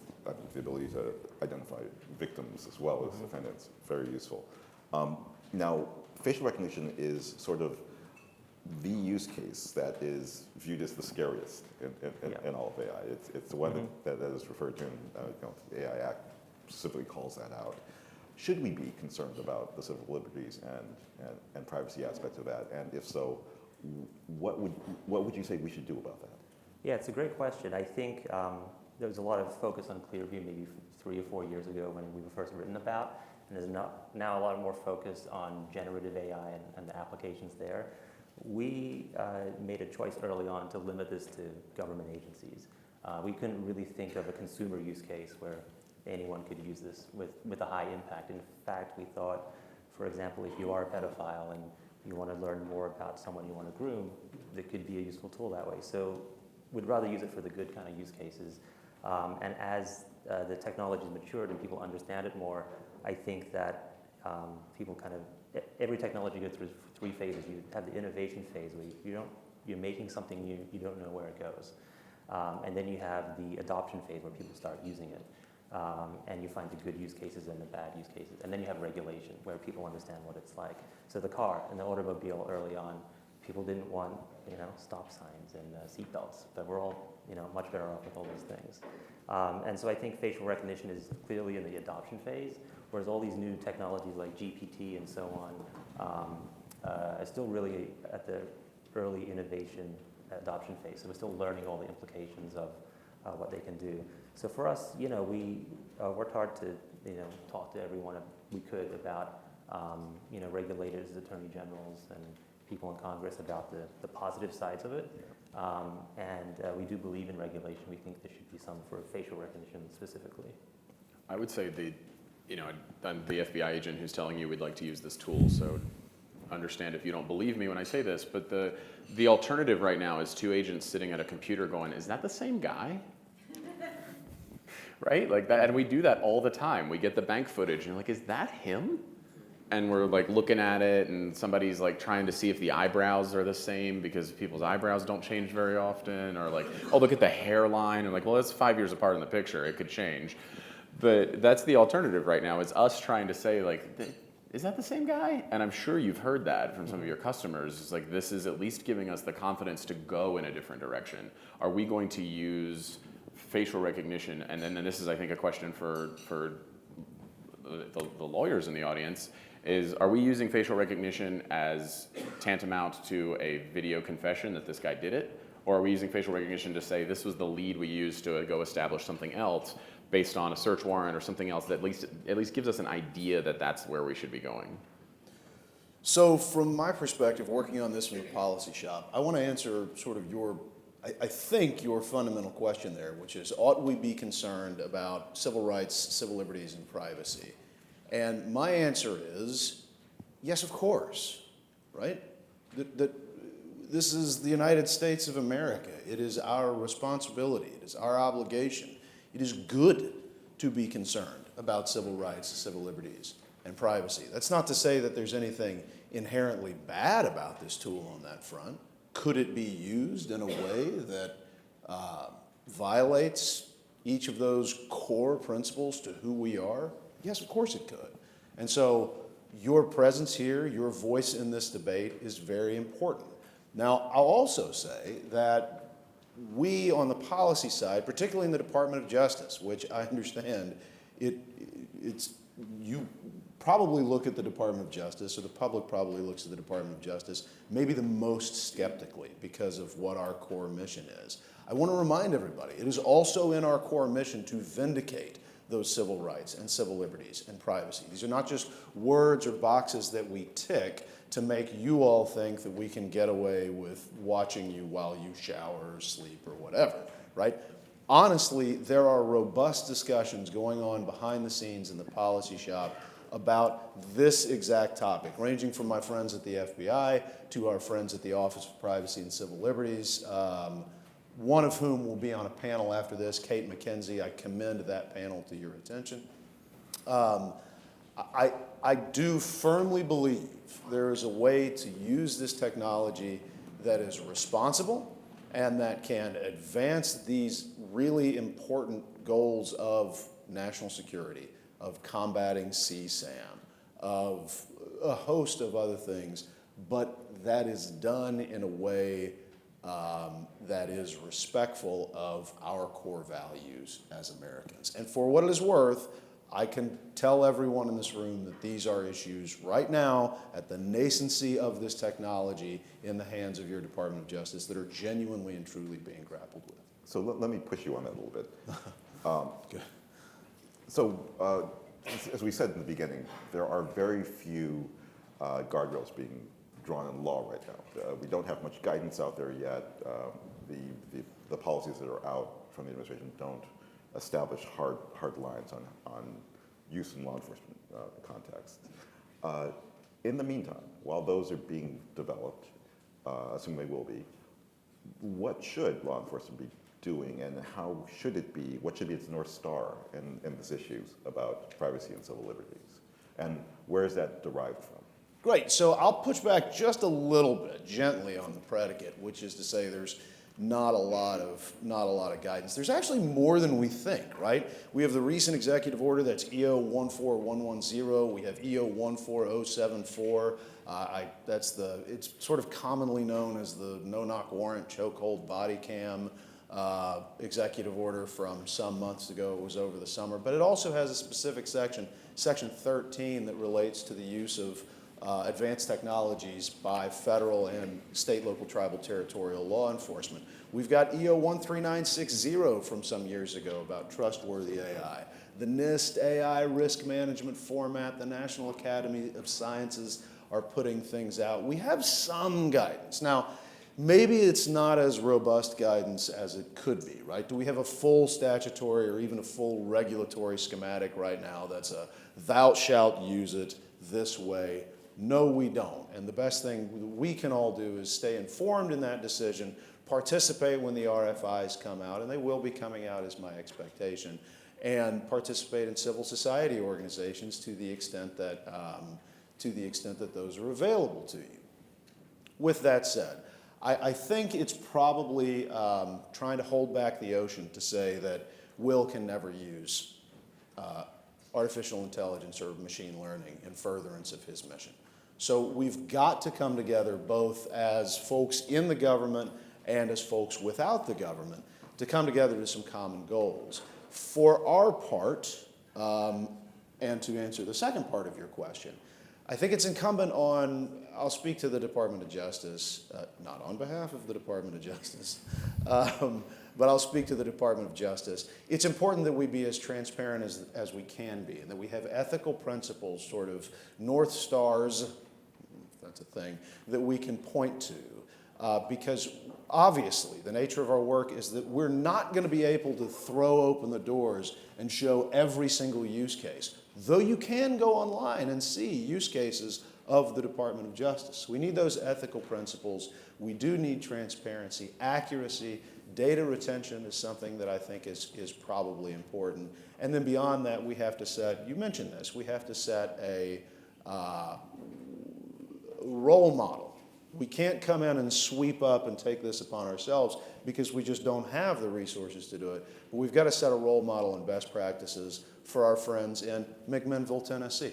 the ability to identify victims as well as defendants. Very useful. Now, facial recognition is sort of the use case that is viewed as the scariest in all of AI. It's the one that is referred to in the AI Act specifically calls that out. Should we be concerned about the civil liberties and privacy aspects of that? And if so, what would you say we should do about that? Yeah, it's a great question. I think there was a lot of focus on Clearview maybe 3 or 4 years ago when we were first written about, and there's now a lot more focus on generative AI and the applications there. We made a choice early on to limit this to government agencies. We couldn't really think of a consumer use case where anyone could use this with a high impact. In fact, we thought, for example, if you are a pedophile and you want to learn more about someone you want to groom, it could be a useful tool that way. So we'd rather use it for the good kind of use cases. And as the technology has matured and people understand it more, I think that people every technology goes through 3 phases. You have the innovation phase where you're making something new, you don't know where it goes. And then you have the adoption phase where people start using it. And you find the good use cases and the bad use cases. And then you have regulation, where people understand what it's like. So the car and the automobile early on, people didn't want, stop signs and seat belts, but we're all, much better off with all those things. And so I think facial recognition is clearly in the adoption phase, whereas all these new technologies like GPT and so on are still really at the early innovation adoption phase. So we're still learning all the implications of what they can do. So for us, we worked hard to, talk to everyone we could about, regulators, attorney generals, and people in Congress about the positive sides of it. And we do believe in regulation. We think there should be some for facial recognition specifically. I would say you know, I'm the FBI agent who's telling you we'd like to use this tool, so understand if you don't believe me when I say this, but the alternative right now is two agents sitting at a computer going, is that the same guy? Right? Like that, and we do that all the time. We get the bank footage and you're like, is that him? And we're like looking at it and somebody's like trying to see if the eyebrows are the same because people's eyebrows don't change very often, or like, oh, look at the hairline, and like, well, that's 5 years apart in the picture, it could change. But that's the alternative right now, is us trying to say like, is that the same guy? And I'm sure you've heard that from some of your customers. It's like, this is at least giving us the confidence to go in a different direction. Are we going to use facial recognition? And then this is, I think, a question for the lawyers in the audience, is are we using facial recognition as tantamount to a video confession that this guy did it? Or are we using facial recognition to say this was the lead we used to go establish something else based on a search warrant or something else that at least gives us an idea that that's where we should be going? So from my perspective, working on this from the policy shop, I want to answer sort of I think your fundamental question there, which is, ought we be concerned about civil rights, civil liberties, and privacy? And my answer is, yes, of course, right? This is the United States of America. It is our responsibility. It is our obligation. It is good to be concerned about civil rights, civil liberties, and privacy. That's not to say that there's anything inherently bad about this tool on that front. Could it be used in a way that violates each of those core principles to who we are? Yes, of course it could. And so your presence here, your voice in this debate is very important. Now, I'll also say that we on the policy side, particularly in the Department of Justice, which I understand you probably look at the Department of Justice, or the public probably looks at the Department of Justice, maybe the most skeptically because of what our core mission is. I want to remind everybody, it is also in our core mission to vindicate those civil rights and civil liberties and privacy. These are not just words or boxes that we tick to make you all think that we can get away with watching you while you shower or sleep or whatever, right? Honestly, there are robust discussions going on behind the scenes in the policy shop about this exact topic, ranging from my friends at the FBI to our friends at the Office of Privacy and Civil Liberties, one of whom will be on a panel after this, Kate McKenzie. I commend that panel to your attention. I do firmly believe there is a way to use this technology that is responsible and that can advance these really important goals of national security, of combating CSAM, of a host of other things, but that is done in a way that is respectful of our core values as Americans. And for what it is worth, I can tell everyone in this room that these are issues right now at the nascency of this technology in the hands of your Department of Justice that are genuinely and truly being grappled with. So let me push you on that a little bit. Good. So as we said in the beginning, there are very few guardrails being drawn in law right now. We don't have much guidance out there yet. The policies that are out from the administration don't establish hard lines on use in law enforcement context. In the meantime, while those are being developed, assuming they will be, what should law enforcement be doing, and how should it be? What should be its North Star in these issues about privacy and civil liberties? And where is that derived from? Great. So I'll push back just a little bit, gently, on the predicate, which is to say there's not a lot of guidance. There's actually more than we think, right? We have the recent executive order that's EO 14110. We have EO 14074. It's sort of commonly known as the no-knock warrant, chokehold, body cam executive order from some months ago. It was over the summer, but it also has a specific section, Section 13, that relates to the use of advanced technologies by federal and state, local, tribal, territorial law enforcement. We've got EO 13960 from some years ago about trustworthy AI. The NIST AI risk management format, the National Academy of Sciences are putting things out. We have some guidance. Now, maybe it's not as robust guidance as it could be, right? Do we have a full statutory or even a full regulatory schematic right now that's a thou shalt use it this way? No, we don't. And the best thing we can all do is stay informed in that decision, participate when the RFIs come out, and they will be coming out is my expectation, and participate in civil society organizations to the extent that those are available to you. With that said, I think it's probably trying to hold back the ocean to say that Will can never use artificial intelligence or machine learning in furtherance of his mission. So we've got to come together both as folks in the government and as folks without the government to come together to some common goals. For our part, and to answer the second part of your question, I think it's incumbent on, I'll speak to the Department of Justice, not on behalf of the Department of Justice, but I'll speak to the Department of Justice. It's important that we be as transparent as we can be, and that we have ethical principles, sort of North Stars, if that's a thing, that we can point to. Because obviously the nature of our work is that we're not going to be able to throw open the doors and show every single use case, though you can go online and see use cases of the Department of Justice. We need those ethical principles. We do need transparency, accuracy. Data retention is something that I think is probably important. And then beyond that, we have to set, you mentioned this, we have to set a role model. We can't come in and sweep up and take this upon ourselves because we just don't have the resources to do it. But we've got to set a role model and best practices for our friends in McMinnville, Tennessee,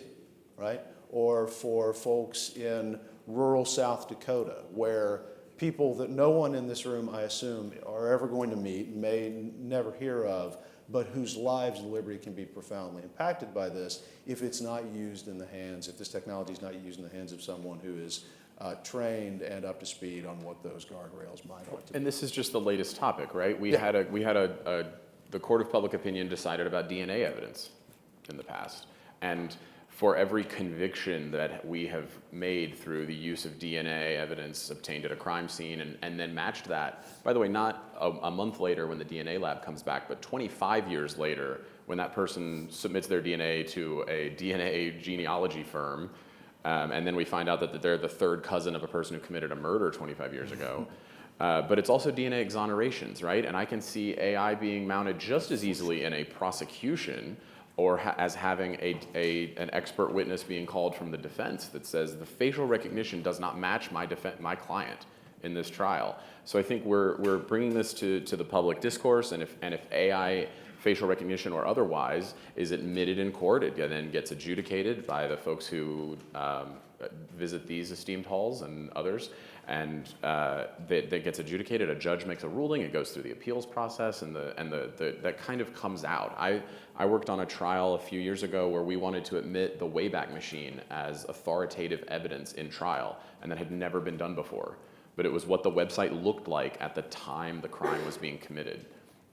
right? Or for folks in rural South Dakota, where people that no one in this room, I assume, are ever going to meet, may never hear of, but whose lives and liberty can be profoundly impacted by this if it's not used in the hands, if this technology is not used in the hands of someone who is trained and up to speed on what those guardrails might ought to be. And this is just the latest topic, right? We had the Court of Public Opinion decided about DNA evidence in the past. And for every conviction that we have made through the use of DNA evidence obtained at a crime scene and then matched that, by the way, not a month later when the DNA lab comes back, but 25 years later when that person submits their DNA to a DNA genealogy firm, and then we find out that they're the third cousin of a person who committed a murder 25 years ago. But it's also DNA exonerations, right? And I can see AI being mounted just as easily in a prosecution or as having an expert witness being called from the defense that says the facial recognition does not match my client in this trial. So I think we're bringing this to the public discourse, and if AI facial recognition or otherwise is admitted in court, it then gets adjudicated by the folks who visit these esteemed halls and others, and that gets adjudicated. A judge makes a ruling, it goes through the appeals process, and that kind of comes out. I worked on a trial a few years ago where we wanted to admit the Wayback Machine as authoritative evidence in trial, and that had never been done before. But it was what the website looked like at the time the crime was being committed.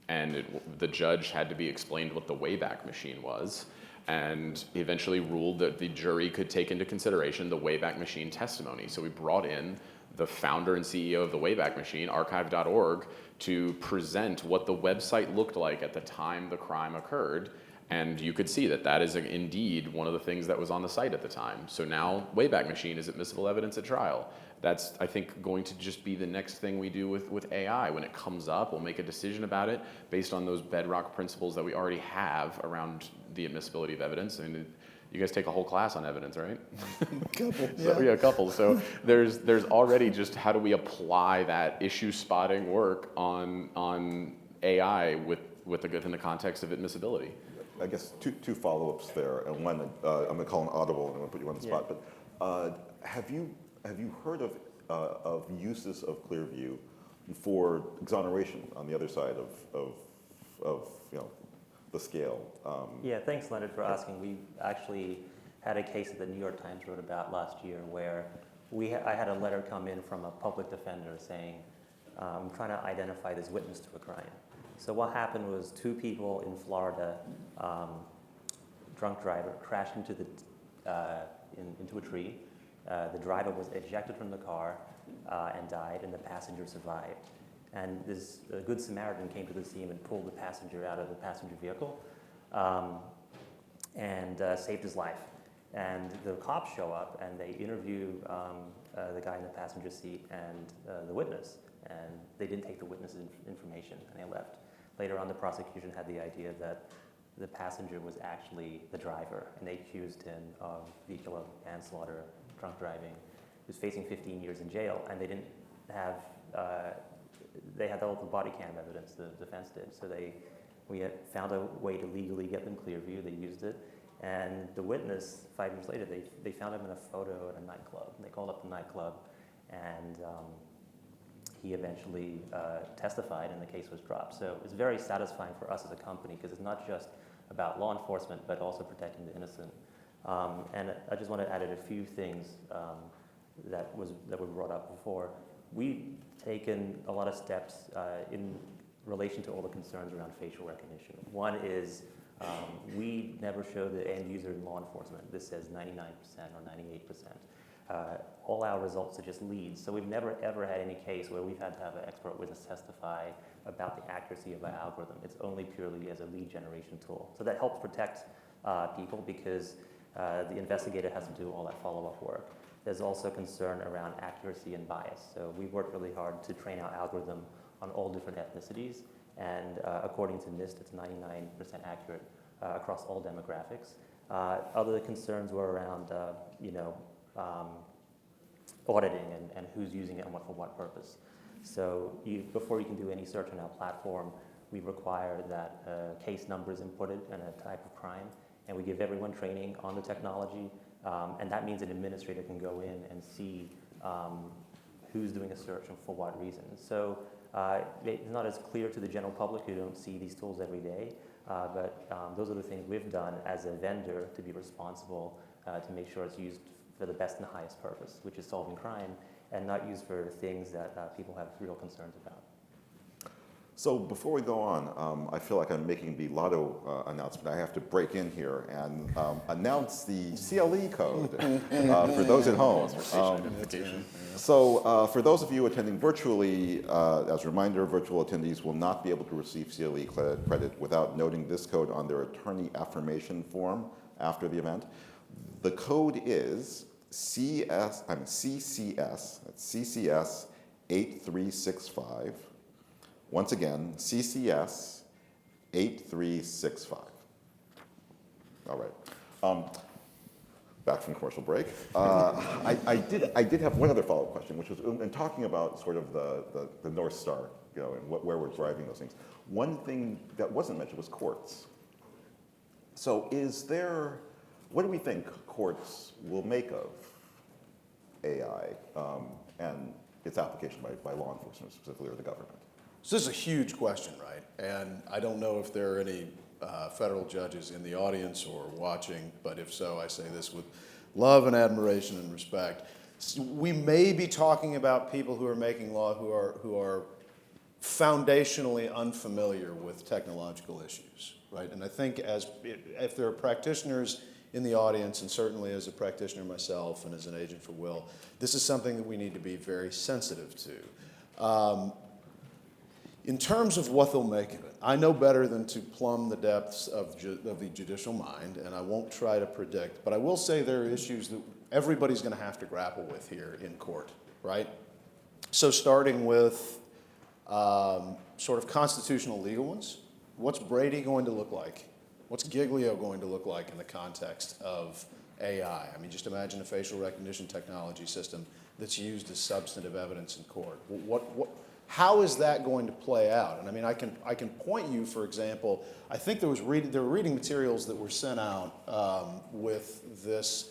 And the judge had to be explained what the Wayback Machine was, and eventually ruled that the jury could take into consideration the Wayback Machine testimony. So we brought in the founder and CEO of the Wayback Machine, archive.org, to present what the website looked like at the time the crime occurred. And you could see that that is indeed one of the things that was on the site at the time. So now Wayback Machine is admissible evidence at trial. That's, I think, going to just be the next thing we do with AI. When it comes up, we'll make a decision about it based on those bedrock principles that we already have around the admissibility of evidence. I mean, you guys take a whole class on evidence, right? Couple, So, yeah, a couple. So there's already just how do we apply that issue spotting work on AI within the context of admissibility. I guess two follow-ups there, and one I'm going to call an audible, and I'm going to put you on the spot. Yeah. But have you heard of uses of Clearview for exoneration on the other side of the scale? Yeah, thanks, Leonard, for asking. We actually had a case that the New York Times wrote about last year where I had a letter come in from a public defender saying, I'm trying to identify this witness to a crime. So what happened was two people in Florida, drunk driver, crashed into a tree. The driver was ejected from the car and died, and the passenger survived. And this Good Samaritan came to the scene and pulled the passenger out of the passenger vehicle and saved his life. And the cops show up and they interview the guy in the passenger seat and the witness. And they didn't take the witness's information and they left. Later on, the prosecution had the idea that the passenger was actually the driver, and they accused him of vehicular manslaughter, drunk driving. He was facing 15 years in jail, and they didn't have, they had all the body cam evidence, the defense did. So we had found a way to legally get them Clearview, they used it, and the witness, 5 years later, they found him in a photo at a nightclub. They called up the nightclub, and he eventually testified and the case was dropped. So it's very satisfying for us as a company because it's not just about law enforcement, but also protecting the innocent. And I just want to add in a few things that were brought up before. We've taken a lot of steps in relation to all the concerns around facial recognition. One is we never show the end user in law enforcement. This says 99% or 98%. All our results are just leads. So we've never ever had any case where we've had to have an expert witness testify about the accuracy of our algorithm. It's only purely as a lead generation tool. So that helps protect people because the investigator has to do all that follow-up work. There's also concern around accuracy and bias. So we worked really hard to train our algorithm on all different ethnicities. And according to NIST, it's 99% accurate across all demographics. Other concerns were around, auditing and who's using it and for what purpose. So before you can do any search on our platform, we require that case number is inputted and a type of crime, and we give everyone training on the technology, and that means an administrator can go in and see who's doing a search and for what reason. So it's not as clear to the general public who don't see these tools every day, but those are the things we've done as a vendor to be responsible to make sure it's used for the best and highest purpose, which is solving crime, and not used for things that people have real concerns about. So before we go on, I feel like I'm making the lotto announcement. I have to break in here and announce the CLE code for those at home. So for those of you attending virtually, as a reminder, virtual attendees will not be able to receive CLE credit without noting this code on their attorney affirmation form after the event. The code is CCS, that's CCS 8365. Once again, CCS 8365. All right. Back from commercial break. I did have one other follow-up question, which was in talking about sort of the North Star, and where we're driving those things. One thing that wasn't mentioned was courts. So what do we think courts will make of AI and its application by law enforcement specifically, or the government? So this is a huge question, right? And I don't know if there are any federal judges in the audience or watching, but if so, I say this with love and admiration and respect. We may be talking about people who are making law who are foundationally unfamiliar with technological issues, right? And I think if there are practitioners in the audience, and certainly as a practitioner myself and as an agent for Will, this is something that we need to be very sensitive to. In terms of what they'll make of it, I know better than to plumb the depths of the judicial mind, and I won't try to predict, but I will say there are issues that everybody's going to have to grapple with here in court, right? So starting with sort of constitutional legal ones, what's Brady going to look like? What's Giglio going to look like in the context of AI? I mean, just imagine a facial recognition technology system that's used as substantive evidence in court. How is that going to play out? And I mean, I can point you, for example, I think there were reading materials that were sent out with this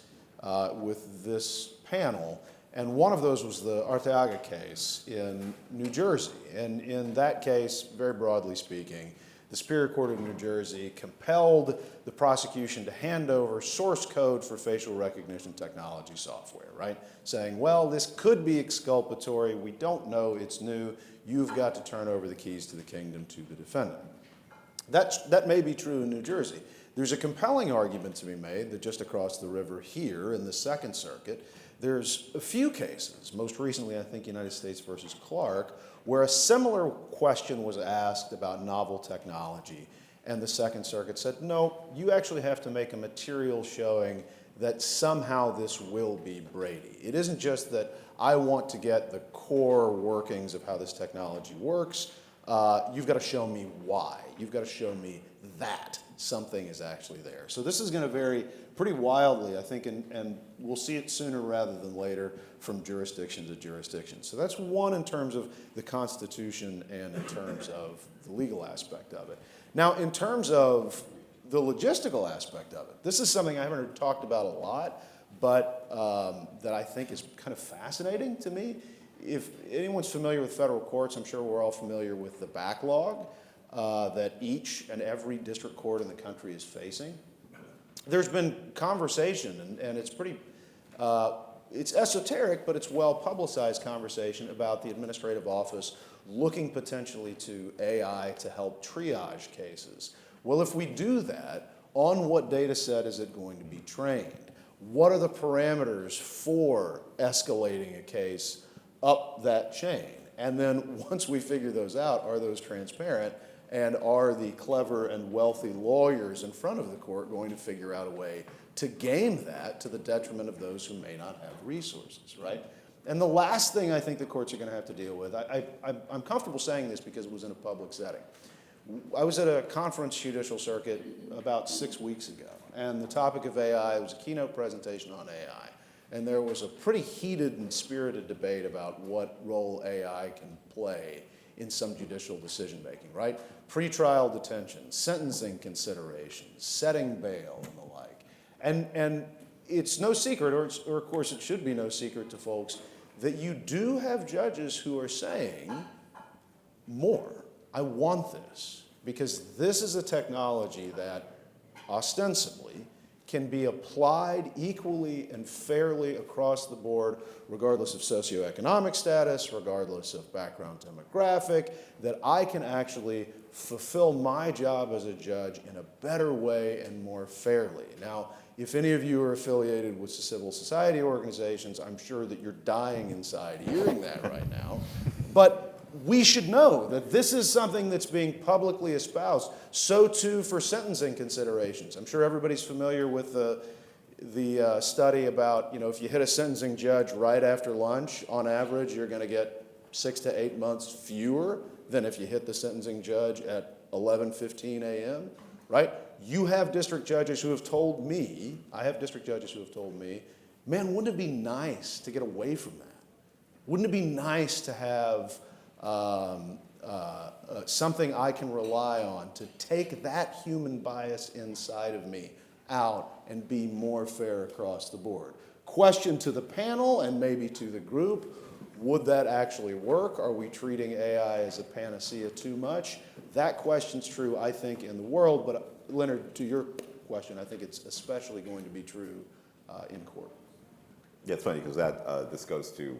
panel, and one of those was the Arteaga case in New Jersey. And in that case, very broadly speaking, the Superior Court of New Jersey compelled the prosecution to hand over source code for facial recognition technology software, right? Saying, well, this could be exculpatory. We don't know. It's new. You've got to turn over the keys to the kingdom to the defendant. That may be true in New Jersey. There's a compelling argument to be made that just across the river here in the Second Circuit, There's a few cases, most recently I think United States versus Clark, where a similar question was asked about novel technology, and the Second Circuit said, no, you actually have to make a material showing that somehow this will be Brady. It isn't just that I want to get the core workings of how this technology works. You've got to show me why. You've got to show me that something is actually there. So this is going to vary pretty wildly, I think, and we'll see it sooner rather than later from jurisdiction to jurisdiction. So that's one in terms of the Constitution and in terms of the legal aspect of it. Now, in terms of the logistical aspect of it, this is something I haven't heard talked about a lot, but that I think is kind of fascinating to me. If anyone's familiar with federal courts, I'm sure we're all familiar with the backlog that each and every district court in the country is facing. There's been conversation, and it's pretty, it's esoteric, but it's well-publicized conversation about the administrative office looking potentially to AI to help triage cases. Well, if we do that, on what data set is it going to be trained? What are the parameters for escalating a case up that chain? And then once we figure those out, are those transparent? And are the clever and wealthy lawyers in front of the court going to figure out a way to game that to the detriment of those who may not have resources, right? And the last thing I think the courts are going to have to deal with, I'm comfortable saying this because it was in a public setting. I was at a conference judicial circuit about 6 weeks ago, and the topic of AI was a keynote presentation on AI. And there was a pretty heated and spirited debate about what role AI can play in some judicial decision-making, right? Pretrial detention, sentencing considerations, setting bail, and the like. And it's no secret, or of course it should be no secret to folks, that you do have judges who are saying, more. I want this, because this is a technology that ostensibly can be applied equally and fairly across the board, regardless of socioeconomic status, regardless of background demographic, that I can actually fulfill my job as a judge in a better way and more fairly. Now, if any of you are affiliated with civil society organizations, I'm sure that you're dying inside hearing that right now. But we should know that this is something that's being publicly espoused. So too for sentencing considerations. I'm sure everybody's familiar with the study about, if you hit a sentencing judge right after lunch, on average, you're going to get 6 to 8 months fewer than if you hit the sentencing judge at 11:15 a.m., right? You have district judges who have told me, man, wouldn't it be nice to get away from that? Wouldn't it be nice to have something I can rely on to take that human bias inside of me out and be more fair across the board? Question to the panel and maybe to the group, would that actually work? Are we treating AI as a panacea too much? That question's true, I think, in the world, but Leonard, to your question, I think it's especially going to be true in court. Yeah, it's funny because this goes to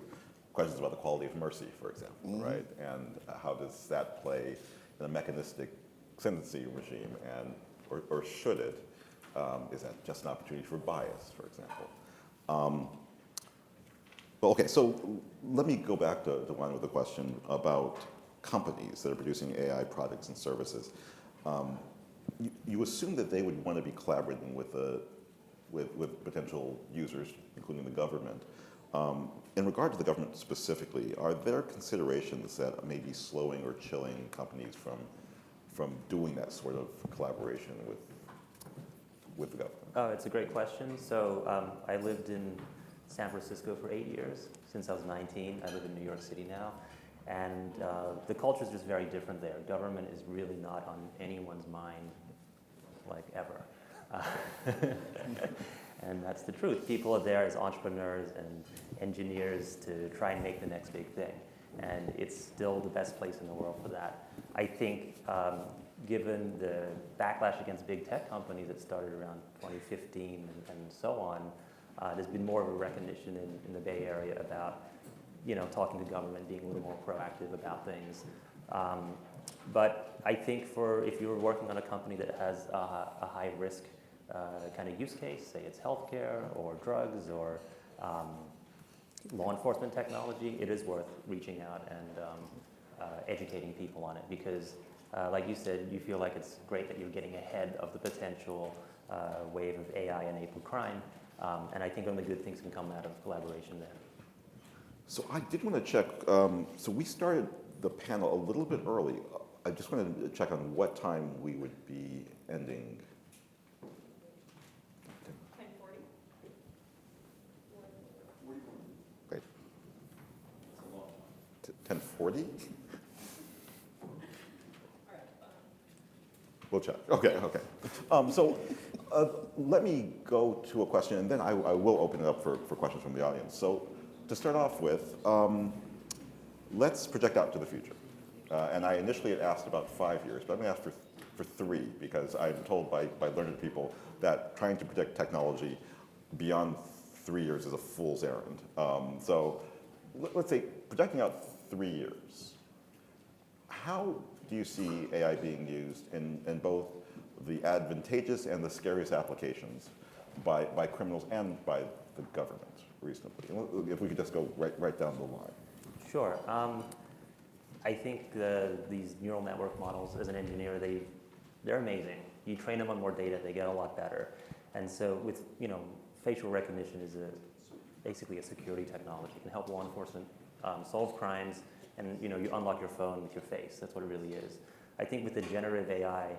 questions about the quality of mercy, for example, right? And how does that play in a mechanistic sentencing regime, and or should it? Is that just an opportunity for bias, for example? Okay, so let me go back to one with a question about companies that are producing AI products and services. You assume that they would want to be collaborating with potential users, including the government. In regard to the government specifically, are there considerations that may be slowing or chilling companies from doing that sort of collaboration with the government? Oh, it's a great question. So I lived in San Francisco for 8 years, since I was 19. I live in New York City now. And the culture is just very different there. Government is really not on anyone's mind, like, ever. And that's the truth. People are there as entrepreneurs and engineers to try and make the next big thing. And it's still the best place in the world for that. I think given the backlash against big tech companies that started around 2015 and so on, there's been more of a recognition in the Bay Area about, talking to government, being a little more proactive about things. But I think if you're working on a company that has a high risk kind of use case, say it's healthcare or drugs or law enforcement technology, it is worth reaching out and educating people on it because, like you said, you feel like it's great that you're getting ahead of the potential wave of AI-enabled crime, and I think only good things can come out of collaboration there. So I did want to check, so we started the panel a little bit early. I just wanted to check on what time we would be ending. 10:40. Great. 10:40? We'll check. Okay, okay. So let me go to a question, and then I will open it up for questions from the audience. So to start off with, let's project out to the future. And I initially had asked about 5 years, but I'm going to ask for 3 because I'm told by learned people that trying to predict technology beyond 3 years is a fool's errand. So let's say projecting out 3 years, how do you see AI being used in both the advantageous and the scariest applications by criminals and by the government reasonably? If we could just go right down the line. Sure. I think these neural network models, as an engineer, they're amazing. You train them on more data, they get a lot better. And so with, facial recognition is basically a security technology. It can help law enforcement solve crimes, and you unlock your phone with your face. That's what it really is. I think with the generative AI,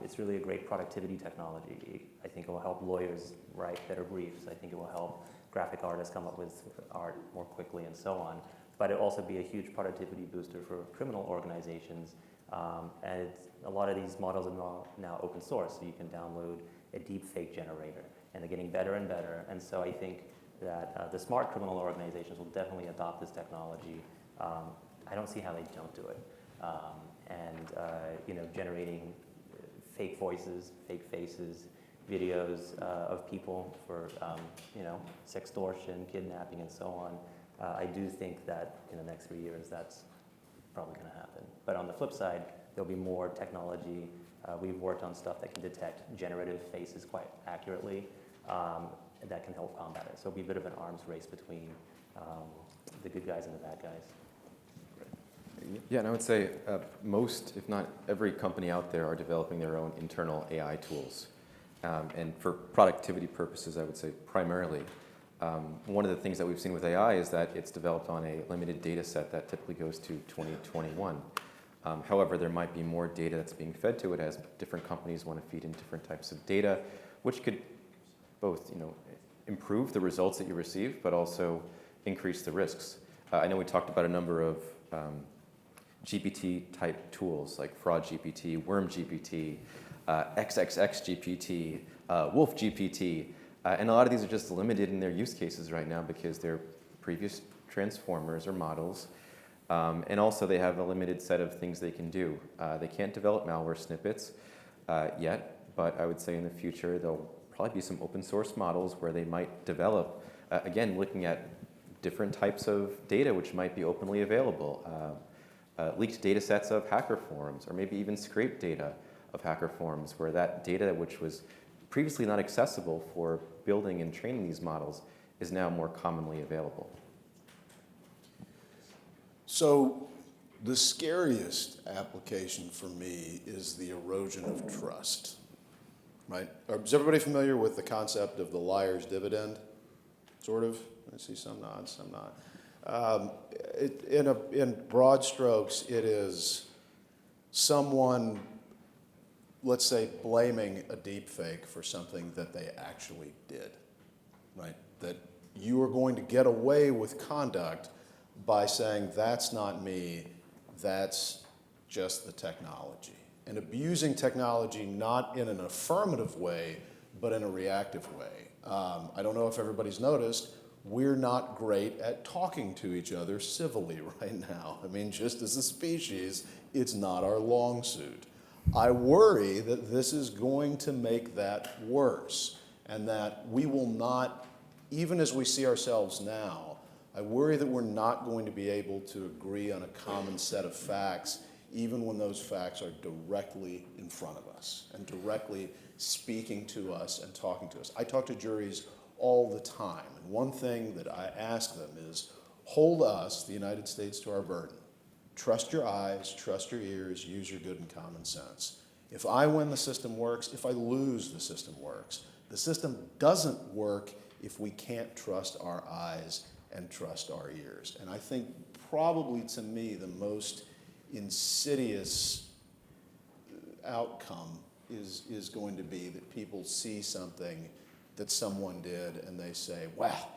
it's really a great productivity technology. I think it will help lawyers write better briefs. I think it will help graphic artists come up with art more quickly and so on. But it'll also be a huge productivity booster for criminal organizations. And a lot of these models are now open source, so you can download a deep fake generator, and they're getting better and better. And so I think that the smart criminal organizations will definitely adopt this technology. I don't see how they don't do it. Generating fake voices, fake faces, videos of people for sextortion, kidnapping, and so on. I do think that in the next 3 years, that's probably going to happen. But on the flip side, there'll be more technology. We've worked on stuff that can detect generative faces quite accurately, that can help combat it. So it'll be a bit of an arms race between the good guys and the bad guys. Yeah, and I would say most, if not every company out there are developing their own internal AI tools. And for productivity purposes, I would say primarily. One of the things that we've seen with AI is that it's developed on a limited data set that typically goes to 2021. However, there might be more data that's being fed to it as different companies want to feed in different types of data, which could both improve the results that you receive, but also increase the risks. I know we talked about a number of GPT-type tools like Fraud GPT, Worm GPT, XXX GPT, Wolf GPT, and a lot of these are just limited in their use cases right now because they're previous transformers or models, and also they have a limited set of things they can do. They can't develop malware snippets yet, but I would say in the future there'll probably be some open source models where they might develop, again, looking at different types of data which might be openly available. Leaked data sets of hacker forums, or maybe even scraped data of hacker forums, where that data which was previously not accessible for building and training these models is now more commonly available. So the scariest application for me is the erosion of trust, right? Is everybody familiar with the concept of the liar's dividend? Sort of. I see some nods, some not. In broad strokes, it is someone, let's say, blaming a deep fake for something that they actually did, right? That you are going to get away with conduct by saying, that's not me, that's just the technology. And abusing technology not in an affirmative way, but in a reactive way. I don't know if everybody's noticed, we're not great at talking to each other civilly right now. I mean, just as a species, it's not our long suit. I worry that this is going to make that worse, and that we will not, even as we see ourselves now, I worry that we're not going to be able to agree on a common set of facts, even when those facts are directly in front of us and directly speaking to us and talking to us. I talk to juries all the time. And one thing that I ask them is, hold us, the United States, to our burden. Trust your eyes, trust your ears, use your good and common sense. If I win, the system works. If I lose, the system works. The system doesn't work if we can't trust our eyes and trust our ears. And I think probably, to me, the most insidious outcome is going to be that people see something that someone did and they say, wow,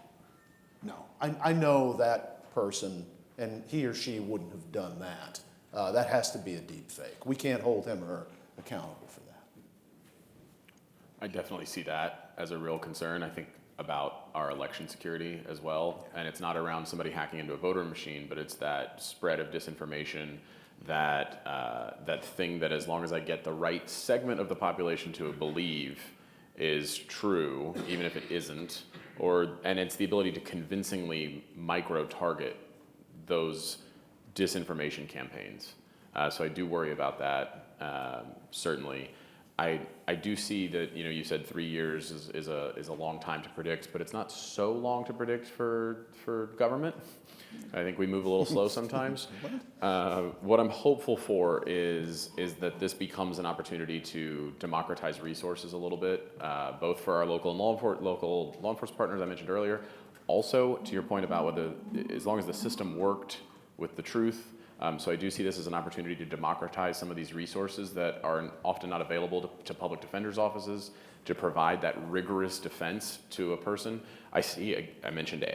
no, I know that person and he or she wouldn't have done that. That has to be a deep fake. We can't hold him or her accountable for that. I definitely see that as a real concern. I think about our election security as well. And it's not around somebody hacking into a voter machine, but it's that spread of disinformation, that thing that as long as I get the right segment of the population to believe is true, even if it isn't, and it's the ability to convincingly micro-target those disinformation campaigns. So I do worry about that, certainly. I do see that, you said 3 years is a long time to predict, but it's not so long to predict for government. I think we move a little slow sometimes. What I'm hopeful for is that this becomes an opportunity to democratize resources a little bit, both for our local law enforcement partners I mentioned earlier. Also, to your point about whether, as long as the system worked with the truth, so I do see this as an opportunity to democratize some of these resources that are often not available to public defenders' offices to provide that rigorous defense to a person. I mentioned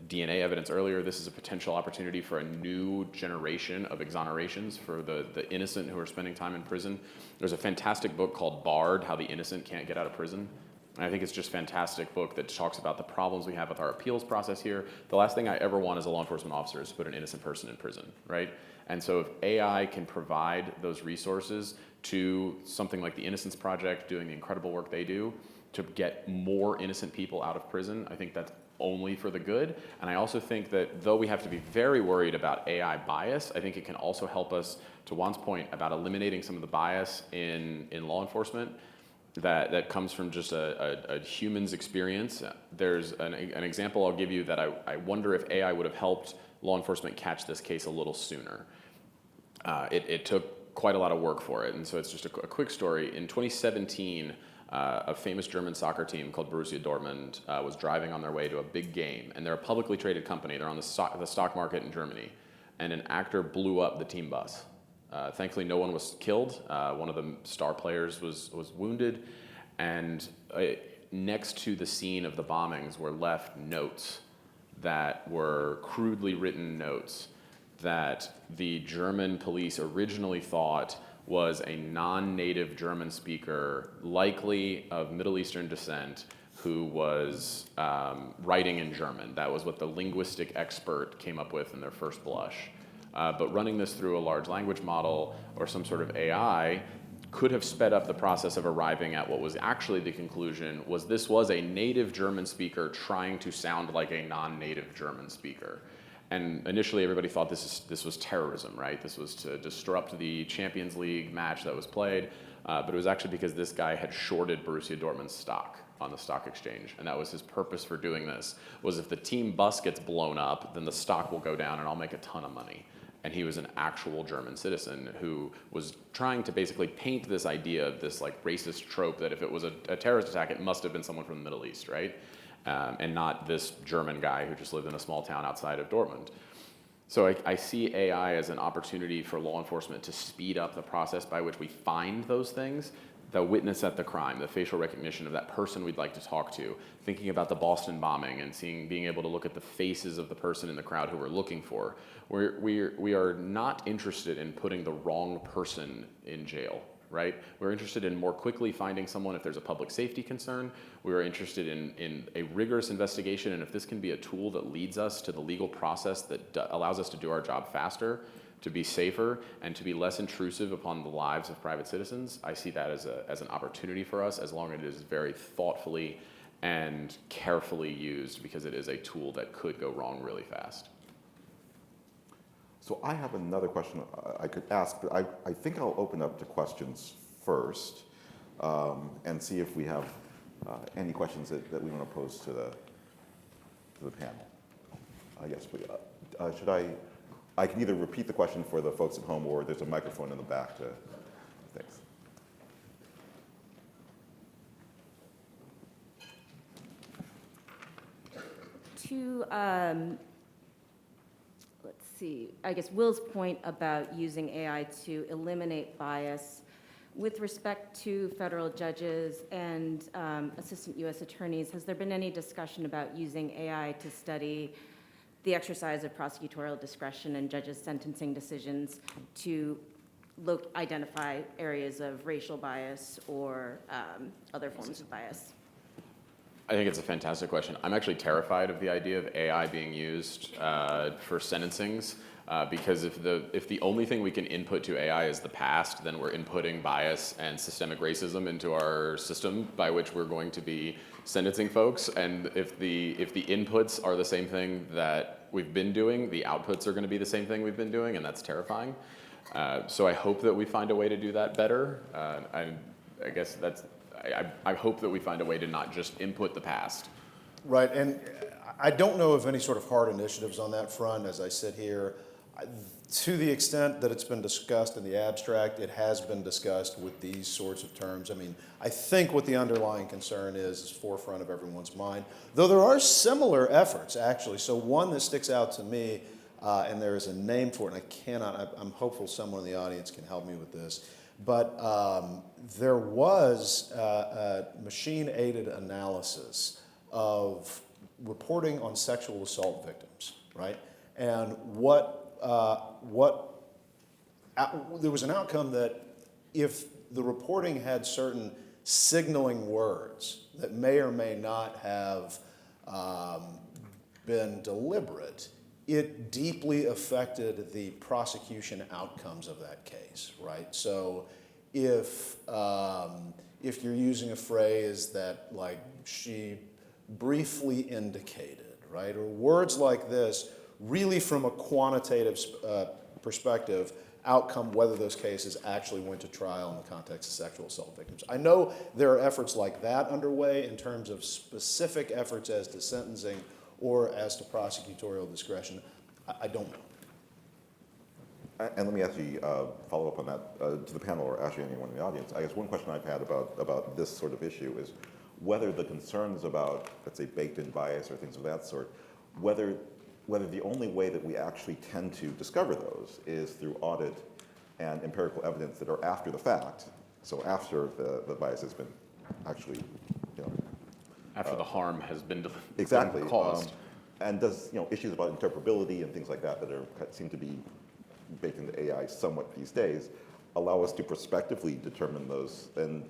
DNA evidence earlier. This is a potential opportunity for a new generation of exonerations for the innocent who are spending time in prison. There's a fantastic book called Barred, How the Innocent Can't Get Out of Prison. And I think it's just a fantastic book that talks about the problems we have with our appeals process here. The last thing I ever want as a law enforcement officer is to put an innocent person in prison, right? And so if AI can provide those resources to something like the Innocence Project doing the incredible work they do to get more innocent people out of prison, I think that's only for the good. And I also think that though we have to be very worried about AI bias, I think it can also help us, to Juan's point, about eliminating some of the bias in law enforcement that comes from just a human's experience. There's an example I'll give you that I wonder if AI would have helped law enforcement catch this case a little sooner. It took quite a lot of work for it, and so it's just a quick story. In 2017, a famous German soccer team called Borussia Dortmund was driving on their way to a big game, and they're a publicly traded company. They're on the stock market in Germany, and an actor blew up the team bus. Thankfully, no one was killed. One of the star players was wounded, and next to the scene of the bombings were left notes that were crudely written notes that the German police originally thought was a non-native German speaker, likely of Middle Eastern descent, who was writing in German. That was what the linguistic expert came up with in their first blush. But running this through a large language model or some sort of AI could have sped up the process of arriving at what was actually the conclusion was this was a native German speaker trying to sound like a non-native German speaker. And initially everybody thought this was terrorism, right? This was to disrupt the Champions League match that was played, but it was actually because this guy had shorted Borussia Dortmund's stock on the stock exchange, and that was his purpose for doing this, was if the team bus gets blown up, then the stock will go down and I'll make a ton of money. And he was an actual German citizen who was trying to basically paint this idea of this like racist trope that if it was a terrorist attack, it must have been someone from the Middle East, right? And not this German guy who just lived in a small town outside of Dortmund. So I see AI as an opportunity for law enforcement to speed up the process by which we find those things, the witness at the crime, the facial recognition of that person we'd like to talk to, thinking about the Boston bombing and being able to look at the faces of the person in the crowd who we're looking for. We are not interested in putting the wrong person in jail, right? We're interested in more quickly finding someone if there's a public safety concern. We're interested in a rigorous investigation, and if this can be a tool that leads us to the legal process that allows us to do our job faster, to be safer, and to be less intrusive upon the lives of private citizens, I see that as an opportunity for us, as long as it is very thoughtfully and carefully used, because it is a tool that could go wrong really fast. So I have another question I could ask, but I think I'll open up to questions first and see if we have Any questions that we want to pose to the panel? Yes, please. I can either repeat the question for the folks at home, or there's a microphone in the back to, thanks. To, let's see, I guess Will's point about using AI to eliminate bias with respect to federal judges and assistant U.S. attorneys, has there been any discussion about using AI to study the exercise of prosecutorial discretion and judges' sentencing decisions to identify areas of racial bias or other forms of bias? I think it's a fantastic question. I'm actually terrified of the idea of AI being used for sentencings because if the only thing we can input to AI is the past, then we're inputting bias and systemic racism into our system by which we're going to be sentencing folks. And if the inputs are the same thing that we've been doing, the outputs are going to be the same thing we've been doing, and that's terrifying. So I hope that we find a way to do that better. I guess that's. I hope that we find a way to not just input the past. Right, and I don't know of any sort of hard initiatives on that front as I sit here. To the extent that it's been discussed in the abstract, it has been discussed with these sorts of terms. I mean, I think what the underlying concern is forefront of everyone's mind, though there are similar efforts, actually. So one that sticks out to me, and there is a name for it, and I'm hopeful someone in the audience can help me with this, but there was a machine-aided analysis of reporting on sexual assault victims, right? And there was an outcome that if the reporting had certain signaling words that may or may not have been deliberate, it deeply affected the prosecution outcomes of that case, right? So if you're using a phrase that, like, she briefly indicated, right? Or words like this, really from a quantitative perspective, outcome whether those cases actually went to trial in the context of sexual assault victims. I know there are efforts like that underway in terms of specific efforts as to sentencing or as to prosecutorial discretion. I don't know. And let me actually follow up on that to the panel, or actually anyone in the audience. I guess one question I've had about this sort of issue is whether the concerns about, let's say, baked-in bias or things of that sort, whether the only way that we actually tend to discover those is through audit and empirical evidence that are after the fact, so after the bias has been actually, After the harm has been exactly caused. And does issues about interpretability and things like that seem to be baked into AI somewhat these days allow us to prospectively determine those and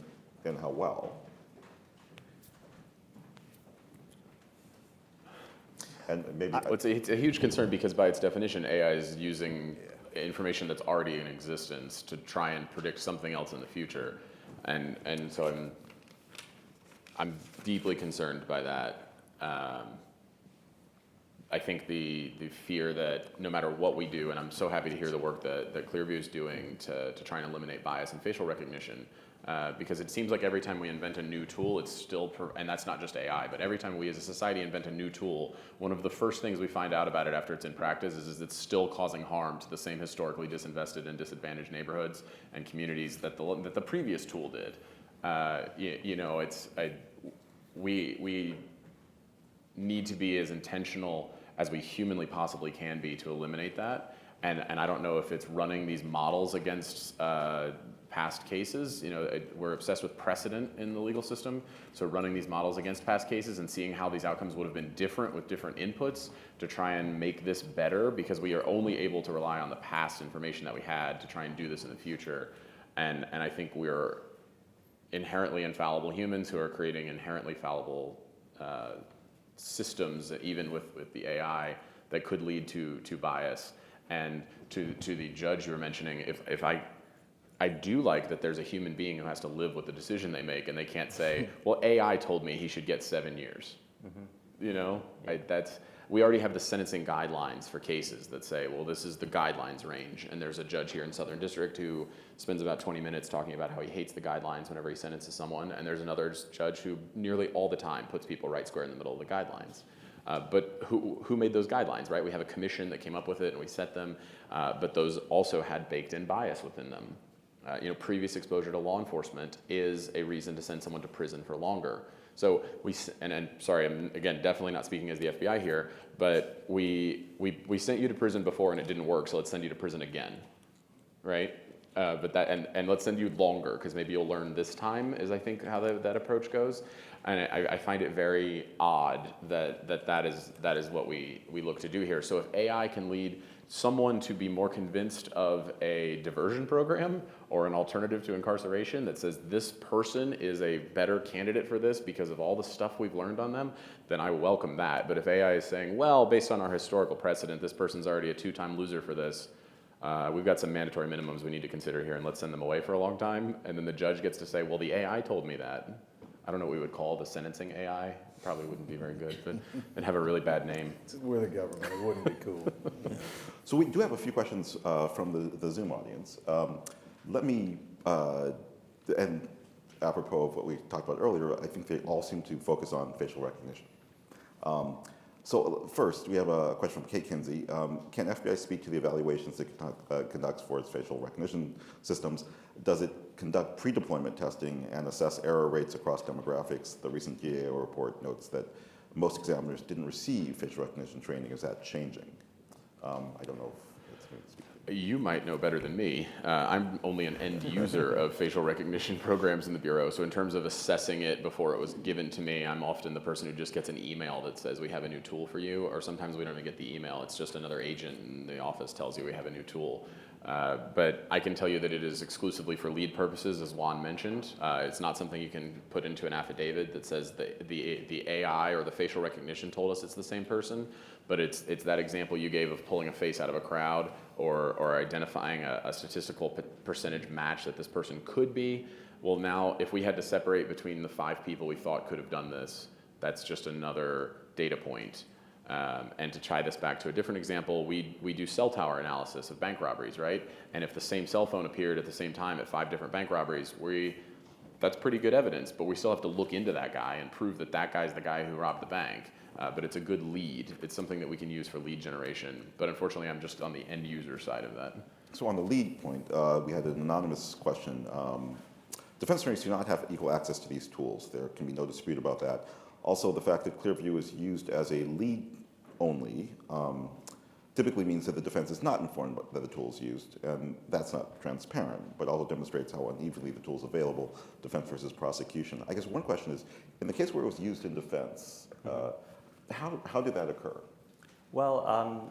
how well? And maybe It's a huge concern because by its definition, AI is using information that's already in existence to try and predict something else in the future, and so I'm deeply concerned by that. I think the fear that no matter what we do, and I'm so happy to hear the work that Clearview is doing to try and eliminate bias in facial recognition, because it seems like every time we invent a new tool, it's still, and that's not just AI, but every time we as a society invent a new tool, one of the first things we find out about it after it's in practice is it's still causing harm to the same historically disinvested and disadvantaged neighborhoods and communities that the previous tool did. We need to be as intentional as we humanly possibly can be to eliminate that. And I don't know if it's running these models against past cases. We're obsessed with precedent in the legal system. So running these models against past cases and seeing how these outcomes would have been different with different inputs to try and make this better, because we are only able to rely on the past information that we had to try and do this in the future. And I think we're inherently infallible humans who are creating inherently fallible systems, even with the AI, that could lead to bias. And to the judge you were mentioning, if I do like that there's a human being who has to live with the decision they make, and they can't say, well, AI told me he should get 7 years. Mm-hmm. we already have the sentencing guidelines for cases that say, well, this is the guidelines range. And there's a judge here in Southern District who spends about 20 minutes talking about how he hates the guidelines whenever he sentences someone. And there's another judge who nearly all the time puts people right square in the middle of the guidelines. But who made those guidelines, right? We have a commission that came up with it and we set them, but those also had baked in bias within them. Previous exposure to law enforcement is a reason to send someone to prison for longer. So and sorry, I'm again definitely not speaking as the FBI here, but we sent you to prison before and it didn't work, so let's send you to prison again, right? But that and let's send you longer because maybe you'll learn this time is I think how that approach goes, and I find it very odd that is what we look to do here. So if AI can lead someone to be more convinced of a diversion program or an alternative to incarceration that says this person is a better candidate for this because of all the stuff we've learned on them, then I welcome that. But if AI is saying, well, based on our historical precedent, this person's already a 2-time loser for this, we've got some mandatory minimums we need to consider here and let's send them away for a long time, and then the judge gets to say, well, the AI told me that. I don't know what we would call the sentencing AI. Probably wouldn't be very good, but it'd have a really bad name. We're the government. It wouldn't be cool. So we do have a few questions from the Zoom audience. Let me, and apropos of what we talked about earlier, I think they all seem to focus on facial recognition. So first, we have a question from Kate Kinsey. Can FBI speak to the evaluations it conducts for its facial recognition systems? Does it conduct pre-deployment testing and assess error rates across demographics? The recent GAO report notes that most examiners didn't receive facial recognition training. Is that changing? I don't know if it's going to speak. You might know better than me. I'm only an end user of facial recognition programs in the Bureau, so in terms of assessing it before it was given to me, I'm often the person who just gets an email that says we have a new tool for you, or sometimes we don't even get the email, it's just another agent in the office tells you we have a new tool. But I can tell you that it is exclusively for lead purposes, as Juan mentioned. It's not something you can put into an affidavit that says the AI or the facial recognition told us it's the same person, but it's that example you gave of pulling a face out of a crowd or identifying a statistical percentage match that this person could be. Well, now if we had to separate between the 5 people we thought could have done this, that's just another data point. And to tie this back to a different example, we do cell tower analysis of bank robberies, right? And if the same cell phone appeared at the same time at 5 different bank robberies, that's pretty good evidence, but we still have to look into that guy and prove that that guy's the guy who robbed the bank. But it's a good lead. It's something that we can use for lead generation. But unfortunately, I'm just on the end user side of that. So on the lead point, we had an anonymous question. Defense attorneys do not have equal access to these tools. There can be no dispute about that. Also, the fact that Clearview is used as a lead only typically means that the defense is not informed that the tool is used, and that's not transparent, but also demonstrates how unevenly the tool is available, defense versus prosecution. I guess one question is, in the case where it was used in defense, how did that occur? Well,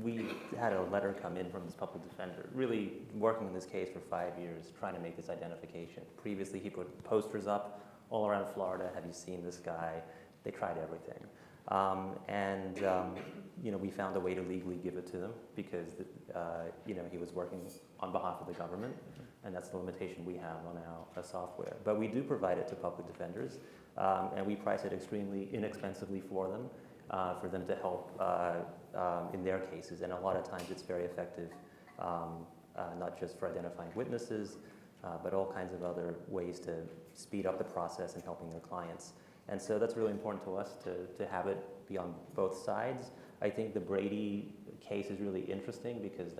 we had a letter come in from this public defender, really working in this case for 5 years, trying to make this identification. Previously, he put posters up all around Florida. Have you seen this guy? They tried everything. We found a way to legally give it to them because, he was working on behalf of the government, and that's the limitation we have on our software. But we do provide it to public defenders, and we price it extremely inexpensively for them to help in their cases. And a lot of times it's very effective, not just for identifying witnesses, but all kinds of other ways to speed up the process and helping their clients. And so that's really important to us to have it be on both sides. I think the Brady case is really interesting because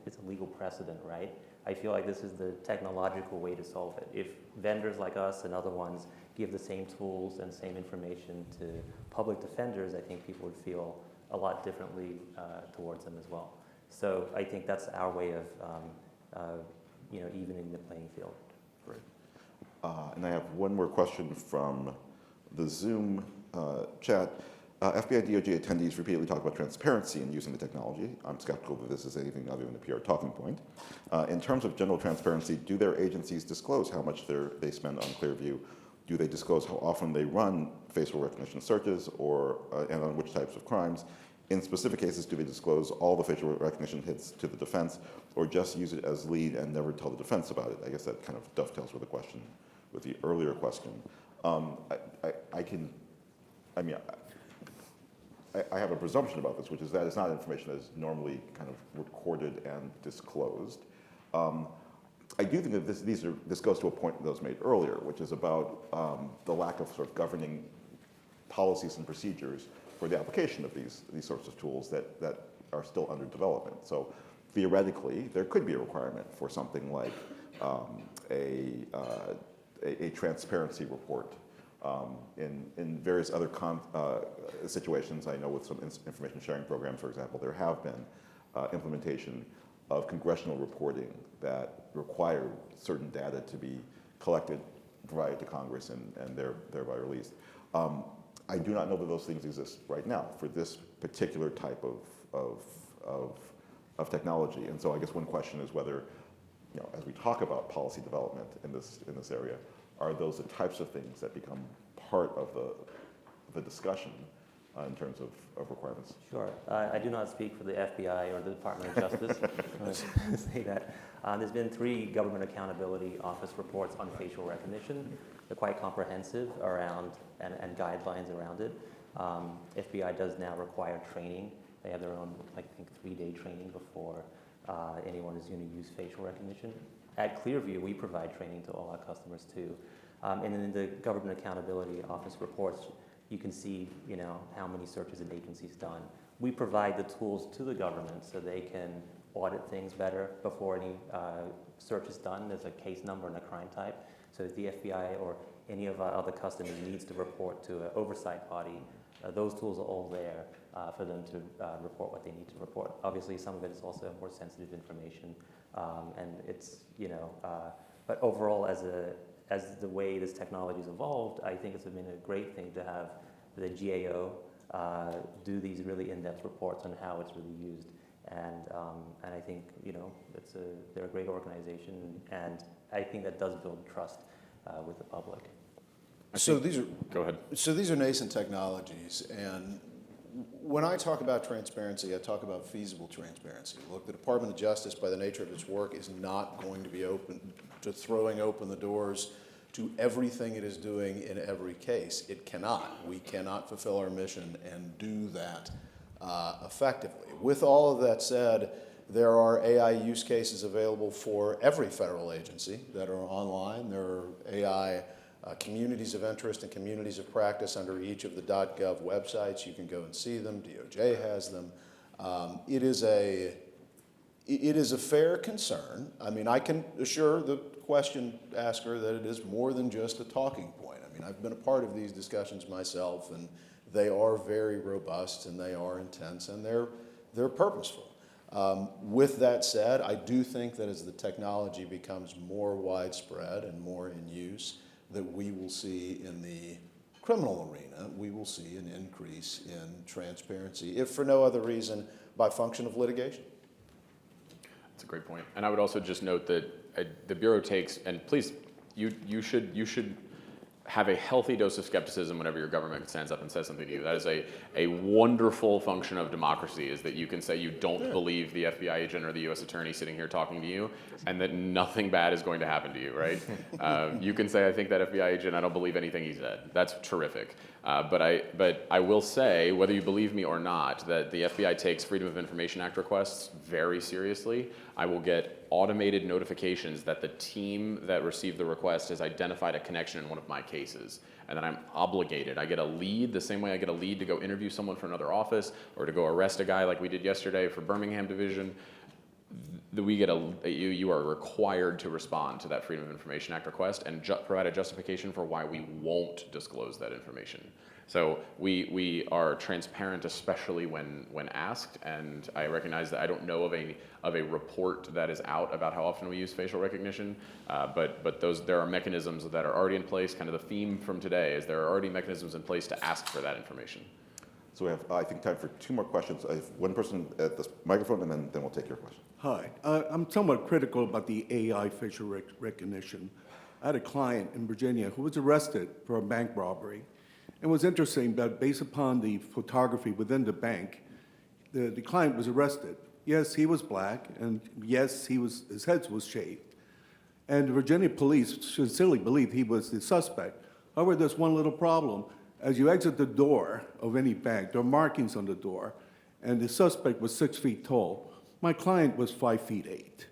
it's a legal precedent, right? I feel like this is the technological way to solve it. If vendors like us and other ones give the same tools and same information to public defenders, I think people would feel a lot differently towards them as well. So I think that's our way of evening the playing field. Great. And I have one more question from the Zoom chat. FBI DOJ attendees repeatedly talk about transparency in using the technology. I'm skeptical that this is anything other than a PR talking point. In terms of general transparency, do their agencies disclose how much they spend on Clearview? Do they disclose how often they run facial recognition searches and on which types of crimes? In specific cases, do they disclose all the facial recognition hits to the defense or just use it as lead and never tell the defense about it? I guess that kind of dovetails with the earlier question. I have a presumption about this, which is that it's not information that is normally kind of recorded and disclosed. I do think that this goes to a point that was made earlier, which is about the lack of sort of governing policies and procedures for the application of these sorts of tools that are still under development. So theoretically, there could be a requirement for something like a transparency report. In various other situations, I know with some information sharing programs, for example, there have been implementation of congressional reporting that require certain data to be collected, provided to Congress, and thereby released. I do not know that those things exist right now for this particular type of technology. And so I guess one question is whether, as we talk about policy development in this area, are those the types of things that become part of the discussion in terms of requirements? Sure. I do not speak for the FBI or the Department of Justice. I want to say that. There's been 3 Government Accountability Office reports on facial recognition. They're quite comprehensive around and guidelines around it. FBI does now require training. They have their own, I think, 3-day training before anyone is going to use facial recognition. At Clearview, we provide training to all our customers too. And in the Government Accountability Office reports, you can see, how many searches an agency's done. We provide the tools to the government so they can audit things better before any search is done. There's a case number and a crime type. So if the FBI or any of our other customers needs to report to an oversight body, those tools are all there for them to report what they need to report. Obviously, some of it is also more sensitive information, and it's, but overall, as the way this technology has evolved, I think it's been a great thing to have the GAO do these really in-depth reports on how it's really used. And I think, they're a great organization, and I think that does build trust with the public. So these are Go ahead. So these are nascent technologies, and when I talk about transparency, I talk about feasible transparency. Look, the Department of Justice, by the nature of its work, is not going to be open to throwing open the doors to everything it is doing in every case. It cannot. We cannot fulfill our mission and do that effectively. With all of that said, there are AI use cases available for every federal agency that are online. There are AI communities of interest and communities of practice under each of the .gov websites. You can go and see them. DOJ has them. It is a fair concern. I mean, I can assure the question asker that it is more than just a talking point. I mean, I've been a part of these discussions myself, and they are very robust, and they are intense, and they're purposeful. With that said, I do think that as the technology becomes more widespread and more in use, that we will see in the criminal arena, we will see an increase in transparency, if for no other reason, by function of litigation. That's a great point. And I would also just note that the Bureau takes, and please, you should have a healthy dose of skepticism whenever your government stands up and says something to you. That is a wonderful function of democracy, is that you can say you don't believe the FBI agent or the U.S. attorney sitting here talking to you, and that nothing bad is going to happen to you, right? You can say, I think that FBI agent, I don't believe anything he said. That's terrific. But I will say, whether you believe me or not, that the FBI takes Freedom of Information Act requests very seriously. I will get automated notifications that the team that received the request has identified a connection in one of my cases. And then I'm obligated. I get a lead the same way I get a lead to go interview someone for another office or to go arrest a guy like we did yesterday for Birmingham Division. You are required to respond to that Freedom of Information Act request and provide a justification for why we won't disclose that information. So we are transparent, especially when asked, and I recognize that I don't know of a report that is out about how often we use facial recognition, but there are mechanisms that are already in place. Kind of the theme from today is there are already mechanisms in place to ask for that information. So we have, I think, time for 2 more questions. I have one person at the microphone, and then we'll take your question. Hi. I'm somewhat critical about the AI facial recognition. I had a client in Virginia who was arrested for a bank robbery. It was interesting that based upon the photography within the bank, the client was arrested. Yes, he was black, and yes, his head was shaved. And the Virginia police sincerely believed he was the suspect. However, there's one little problem. As you exit the door of any bank, there are markings on the door, and the suspect was 6 feet tall. My client was 5 feet 8.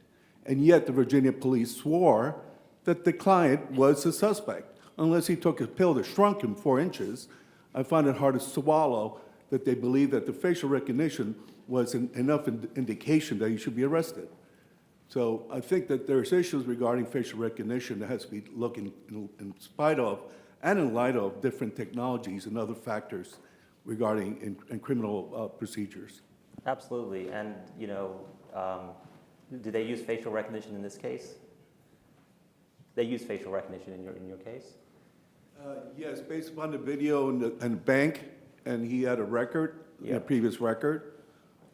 And yet the Virginia police swore that the client was the suspect, unless he took a pill that shrunk him 4 inches. I find it hard to swallow that they believe that the facial recognition was enough indication that he should be arrested. So I think that there's issues regarding facial recognition that has to be looked in spite of and in light of different technologies and other factors regarding in criminal procedures. Absolutely. And, do they use facial recognition in this case? They use facial recognition in your case? Yes, based upon the video in the bank, and he had a record, a Yep. previous record,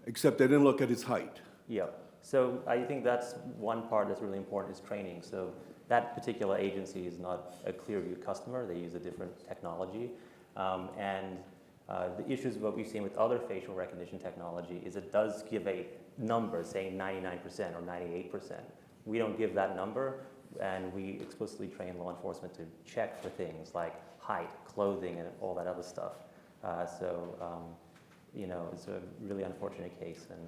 except they didn't look at his height. Yep. So I think that's one part that's really important is training. So that particular agency is not a Clearview customer. They use a different technology. The issues what we've seen with other facial recognition technology is it does give a number, saying 99% or 98%. We don't give that number, and we explicitly train law enforcement to check for things like height, clothing, and all that other stuff. It's a really unfortunate case, and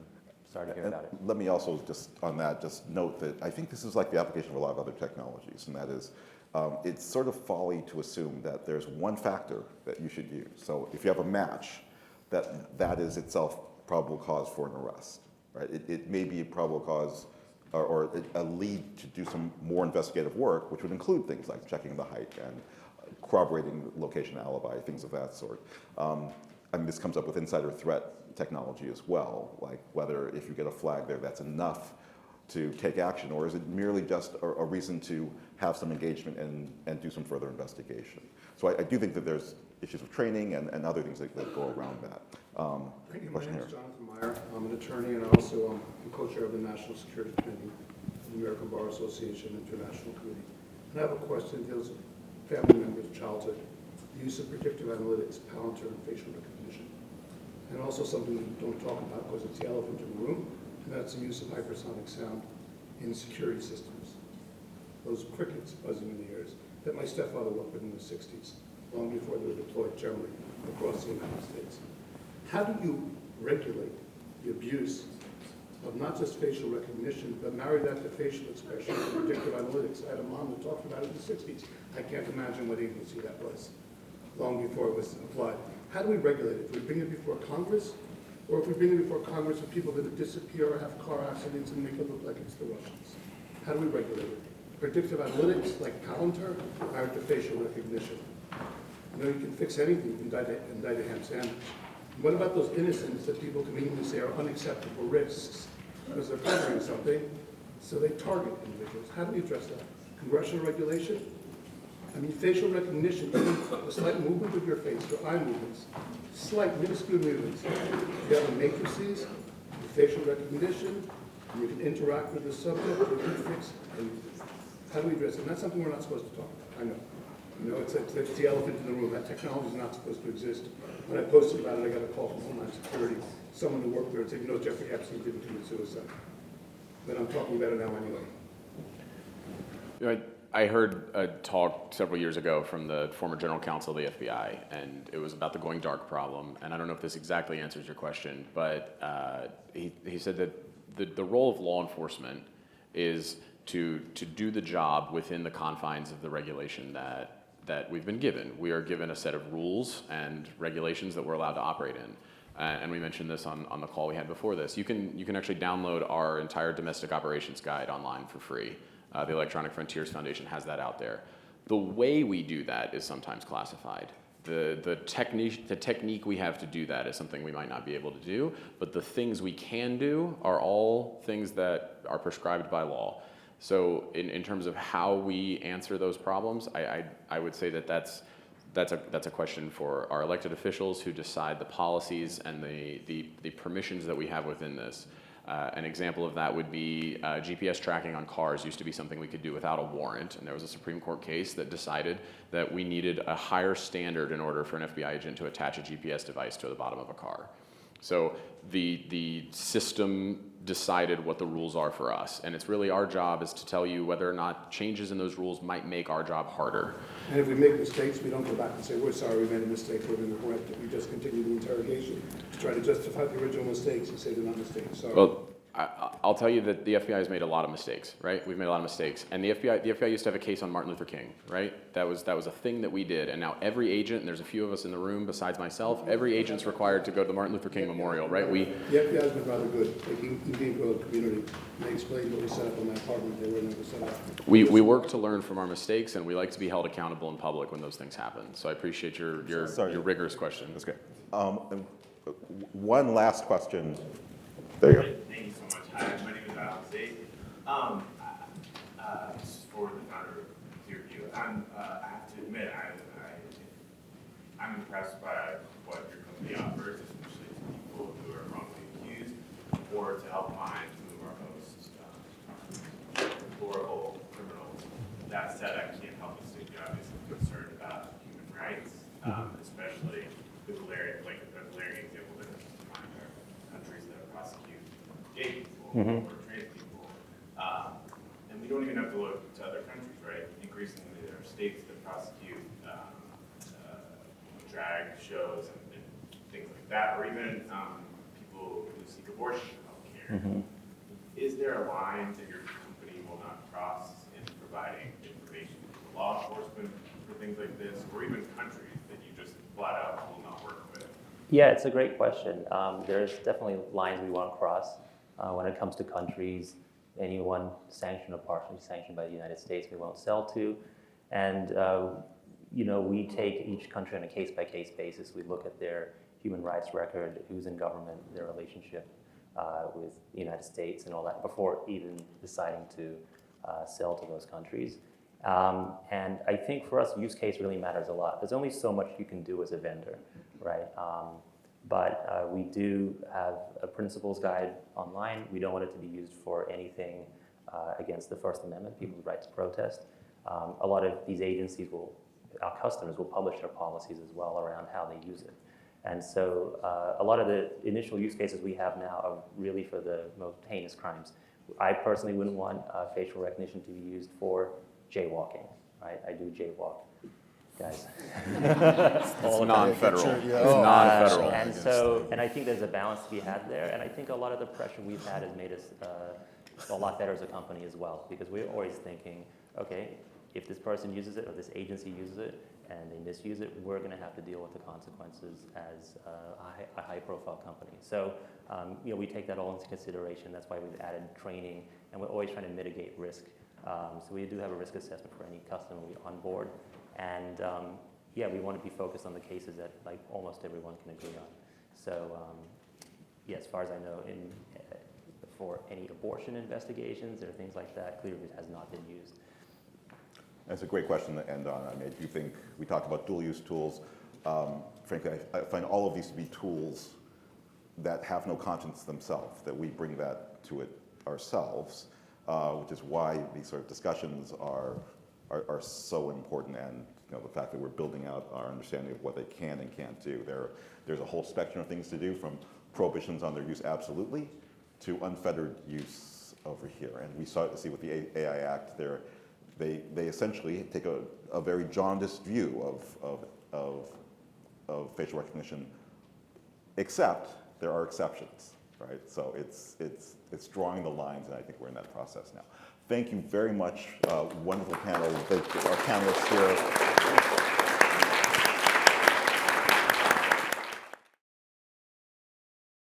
sorry to hear about it. Let me also just on that just note that I think this is like the application of a lot of other technologies, and that is it's sort of folly to assume that there's one factor that you should use. So if you have a match, that is itself probable cause for an arrest, right? It may be a probable cause or a lead to do some more investigative work, which would include things like checking the height and corroborating location alibi, things of that sort. This comes up with insider threat technology as well, like whether if you get a flag there, that's enough to take action, or is it merely just a reason to have some engagement and do some further investigation? So I do think that there's issues of training and other things that go around that. Thank you. My Question name here. is Jonathan Meyer. I'm an attorney and also I'm co-chair of the National Security Committee of the American Bar Association International Committee. And I have a question that deals with family members' childhood, the use of predictive analytics, Palantir, and facial recognition. And also something we don't talk about because it's the elephant in the room, and that's the use of hypersonic sound in security systems. Those crickets buzzing in the ears that my stepfather worked with in the 60s, long before they were deployed generally across the United States. How do you regulate the abuse of not just facial recognition, but marry that to facial expression and predictive analytics? I had a mom that talked about it in the 60s. I can't imagine what agency that was, long before it was applied. How do we regulate it? Do we bring it before Congress? Or if we bring it before Congress with people that disappear or have car accidents and make it look like it's the Russians? How do we regulate it? Predictive analytics like Palantir, married to facial recognition. You can fix anything. You can indict a ham sandwich. What about those innocents that people conveniently say are unacceptable risks because they're covering something, so they target individuals? How do we address that? Congressional regulation? Facial recognition, even a slight movement of your face, your eye movements, slight, minuscule movements. You have the matrices, the facial recognition, and you can interact with the subject, you can fix, and how do we address it? And that's something we're not supposed to talk about, I know. It's the elephant in the room. That technology is not supposed to exist. When I posted about it, I got a call from Homeland Security, someone who worked there and said, Jeffrey Epstein didn't commit suicide. But I'm talking about it now anyway. I heard a talk several years ago from the former general counsel of the FBI, and it was about the going dark problem. And I don't know if this exactly answers your question, but he said that the role of law enforcement is to do the job within the confines of the regulation that we've been given. We are given a set of rules and regulations that we're allowed to operate in. And we mentioned this on the call we had before this. You can actually download our entire domestic operations guide online for free. The Electronic Frontiers Foundation has that out there. The way we do that is sometimes classified. The technique we have to do that is something we might not be able to do, but the things we can do are all things that are prescribed by law. So in terms of how we answer those problems, I would say that's a question for our elected officials who decide the policies and the permissions that we have within this. An example of that would be GPS tracking on cars used to be something we could do without a warrant, and there was a Supreme Court case that decided that we needed a higher standard in order for an FBI agent to attach a GPS device to the bottom of a car. So the system decided what the rules are for us. And it's really our job is to tell you whether or not changes in those rules might make our job harder. And if we make mistakes, we don't go back and say, we're sorry, we made a mistake, we're going to correct it. We just continue the interrogation to try to justify the original mistakes and say they're not mistakes, sorry. Well, I'll tell you that the FBI has made a lot of mistakes, right? We've made a lot of mistakes. And the FBI used to have a case on Martin Luther King, right? That was a thing that we did. And now every agent, and there's a few of us in the room besides myself, every agent's required to go to the Martin Luther King Memorial, right? The FBI has been rather good. They came to the community. They explained what we set up in my apartment. They were never set up. We work to learn from our mistakes, and we like to be held accountable in public when those things happen. So I appreciate your rigorous question. That's great. And one last question. There you go. Thank you so much. Hi, my name is Alex Zake. This is for the founder of Clearview. I have to admit, I'm impressed by what your company offers, especially to people who are wrongly accused, or to help find some of our most horrible criminals. That said, I can't help but state the obvious concern about human rights, especially the glaring example that comes to mind are countries that prosecute gay people or trans people. And we don't even have to look to other countries, right? Increasingly, there are states that prosecute drag shows and things like that, or even people who seek abortion healthcare. Is there a line that your company will not cross in providing information to law enforcement for things like this, or even countries that you just flat out will not work with? Yeah, it's a great question. There's definitely lines we won't cross when it comes to countries. Anyone sanctioned or partially sanctioned by the United States, we won't sell to. And we take each country on a case-by-case basis. We look at their human rights record, who's in government, their relationship with the United States and all that before even deciding to sell to those countries. And I think for us, use case really matters a lot. There's only so much you can do as a vendor, right? But we do have a principles guide online. We don't want it to be used for anything against the First Amendment, people's right to protest. A lot of these agencies our customers will publish their policies as well around how they use it. And so a lot of the initial use cases we have now are really for the most heinous crimes. I personally wouldn't want facial recognition to be used for jaywalking, right? I do jaywalk, guys. It's non-federal. It's Yeah. non-federal. And I think there's a balance to be had there. And I think a lot of the pressure we've had has made us a lot better as a company as well, because we're always thinking, okay, if this person uses it or this agency uses it and they misuse it, we're going to have to deal with the consequences as a high-profile company. So, we take that all into consideration. That's why we've added training, and we're always trying to mitigate risk. So we do have a risk assessment for any customer we onboard, and we want to be focused on the cases that almost everyone can agree on. So, as far as I know, for any abortion investigations or things like that, Clearview has not been used. That's a great question to end on. I mean, you think we talked about dual-use tools. Frankly, I find all of these to be tools that have no conscience themselves, that we bring that to it ourselves, which is why these sort of discussions are so important, and the fact that we're building out our understanding of what they can and can't do. There's a whole spectrum of things to do, from prohibitions on their use absolutely to unfettered use over here. And we start to see with the AI Act there. They essentially take a very jaundiced view of facial recognition, except there are exceptions, right? So it's drawing the lines, and I think we're in that process now. Thank you very much, wonderful panel. Thank our panelists here.